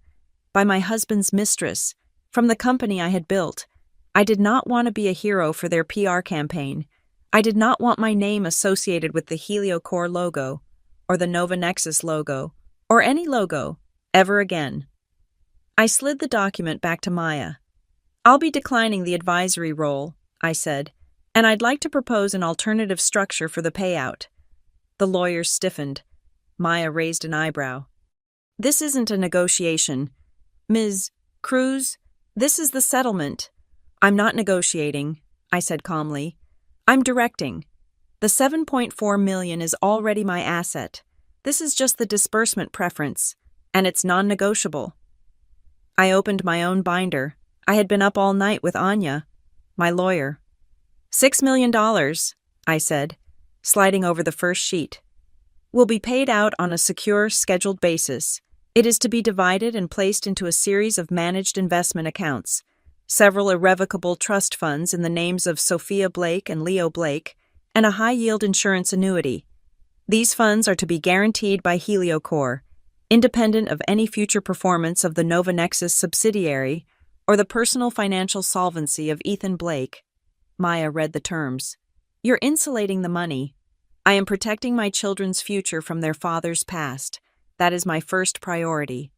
by my husband's mistress, from the company I had built. I did not want to be a hero for their PR campaign. I did not want my name associated with the HelioCore logo, or the Nova Nexus logo, or any logo, ever again. I slid the document back to Maya. "I'll be declining the advisory role," I said, "and I'd like to propose an alternative structure for the payout." The lawyers stiffened. Maya raised an eyebrow. "This isn't a negotiation. Ms. Cruz, this is the settlement." "I'm not negotiating," I said calmly. "I'm directing. The $7.4 million is already my asset. This is just the disbursement preference, and it's non-negotiable." I opened my own binder. I had been up all night with Anya, my lawyer. $6 million, I said, sliding over the first sheet. "Will be paid out on a secure, scheduled basis. It is to be divided and placed into a series of managed investment accounts, several irrevocable trust funds in the names of Sophia Blake and Leo Blake, and a high-yield insurance annuity. These funds are to be guaranteed by HelioCore, independent of any future performance of the Nova Nexus subsidiary or the personal financial solvency of Ethan Blake." Maya read the terms. "You're insulating the money. I am protecting my children's future from their father's past. That is my first priority.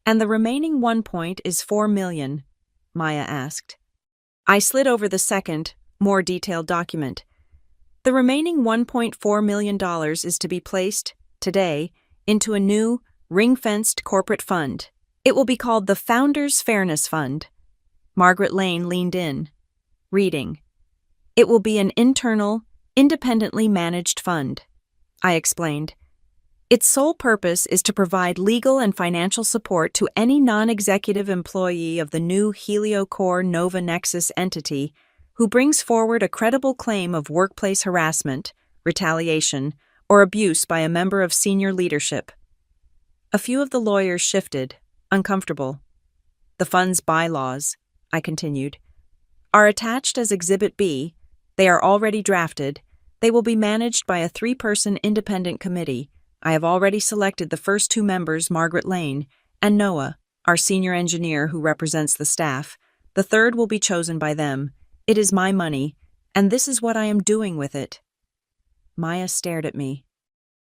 And the remaining $1.4 million, Maya asked. I slid over the second, more detailed document. "The remaining $1.4 million is to be placed, today, into a new, ring-fenced corporate fund. It will be called the Founders Fairness Fund." Margaret Lane leaned in, reading. "It will be an internal, independently managed fund," I explained. "Its sole purpose is to provide legal and financial support to any non-executive employee of the new HelioCore Nova Nexus entity who brings forward a credible claim of workplace harassment, retaliation, or abuse by a member of senior leadership." A few of the lawyers shifted, uncomfortable. "The fund's bylaws," I continued, "are attached as Exhibit B. They are already drafted. They will be managed by a 3-person independent committee. I have already selected the first 2 members, Margaret Lane, and Noah, our senior engineer who represents the staff. The third will be chosen by them. It is my money, and this is what I am doing with it." Maya stared at me.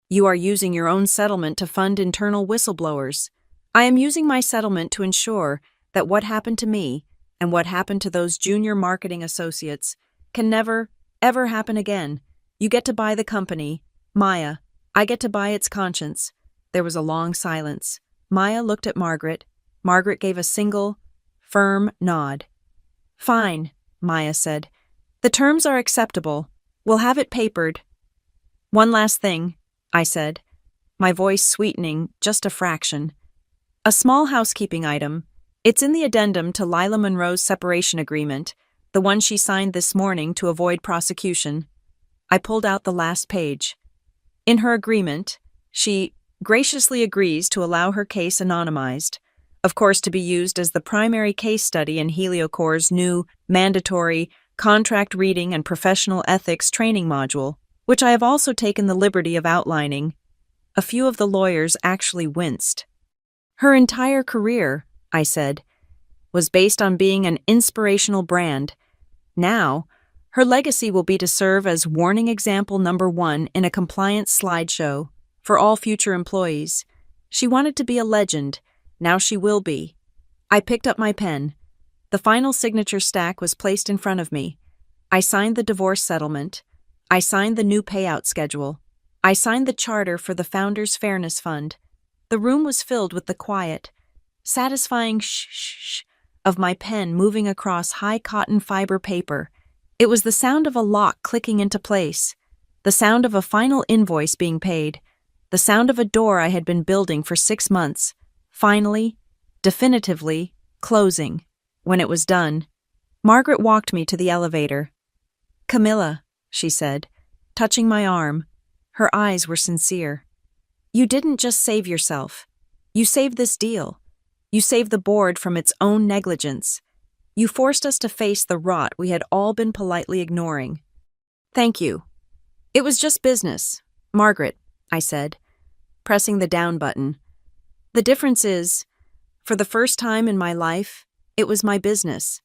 You are using your own settlement to fund internal whistleblowers. I am using my settlement to ensure that what happened to me and what happened to those junior marketing associates can never, ever happen again. You get to buy the company. Maya, I get to buy its conscience. There was a long silence. Maya looked at Margaret. Margaret gave a single, firm nod. Fine, Maya said. The terms are acceptable. We'll have it papered. One last thing, I said, my voice sweetening just a fraction. A small housekeeping item. It's in the addendum to Lila Monroe's separation agreement, the one she signed this morning to avoid prosecution. I pulled out the last page. In her agreement, she graciously agrees to allow her case anonymized, of course to be used as the primary case study in HelioCore's new mandatory contract reading and professional ethics training module, which I have also taken the liberty of outlining. A few of the lawyers actually winced. Her entire career, I said, was based on being an inspirational brand. Now, her legacy will be to serve as warning example number 1 in a compliance slideshow for all future employees. She wanted to be a legend. Now she will be. I picked up my pen. The final signature stack was placed in front of me. I signed the divorce settlement. I signed the new payout schedule. I signed the charter for the Founders Fairness Fund. The room was filled with the quiet, satisfying shh of my pen moving across high cotton fiber paper. It was the sound of a lock clicking into place, the sound of a final invoice being paid, the sound of a door I had been building for 6 months, finally, definitively, closing. When it was done, Margaret walked me to the elevator. Camilla, she said, touching my arm. Her eyes were sincere. You didn't just save yourself. You saved this deal. You saved the board from its own negligence. You forced us to face the rot we had all been politely ignoring. Thank you. It was just business, Margaret, I said, pressing the down button. The difference is, for the first time in my life, it was my business.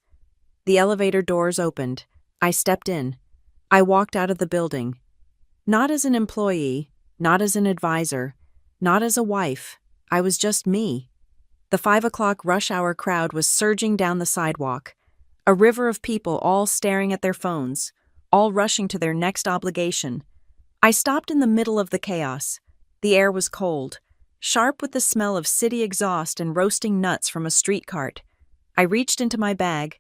The elevator doors opened. I stepped in. I walked out of the building. Not as an employee, not as an advisor, not as a wife. I was just me. The 5 o'clock rush hour crowd was surging down the sidewalk. A river of people all staring at their phones, all rushing to their next obligation. I stopped in the middle of the chaos. The air was cold, sharp with the smell of city exhaust and roasting nuts from a street cart. I reached into my bag.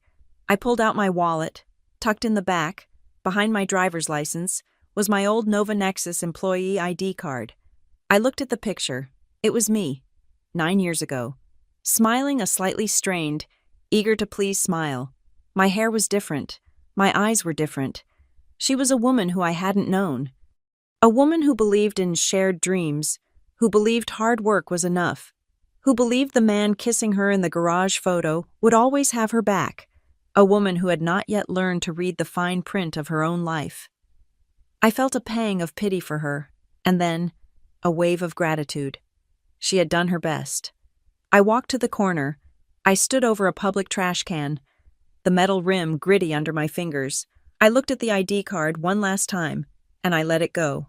I pulled out my wallet. Tucked in the back, behind my driver's license, was my old Nova Nexus employee ID card. I looked at the picture. It was me, 9 years ago, smiling a slightly strained, eager to please smile. My hair was different. My eyes were different. She was a woman who I hadn't known. A woman who believed in shared dreams, who believed hard work was enough, who believed the man kissing her in the garage photo would always have her back, a woman who had not yet learned to read the fine print of her own life. I felt a pang of pity for her, and then a wave of gratitude. She had done her best. I walked to the corner. I stood over a public trash can, the metal rim gritty under my fingers. I looked at the ID card one last time, and I let it go.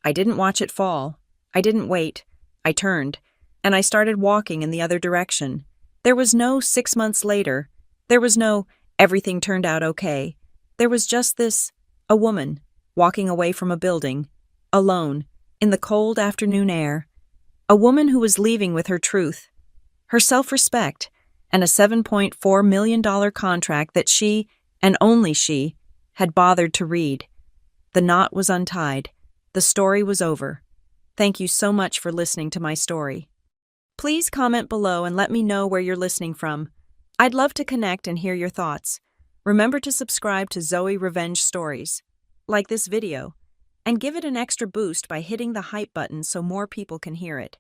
I didn't watch it fall. I didn't wait. I turned, and I started walking in the other direction. There was no 6 months later. There was no everything turned out okay. There was just this, a woman, walking away from a building, alone, in the cold afternoon air. A woman who was leaving with her truth, her self-respect, and a $7.4 million contract that she, and only she, had bothered to read. The knot was untied. The story was over. Thank you so much for listening to my story. Please comment below and let me know where you're listening from. I'd love to connect and hear your thoughts. Remember to subscribe to Zoe Revenge Stories, like this video, and give it an extra boost by hitting the hype button so more people can hear it.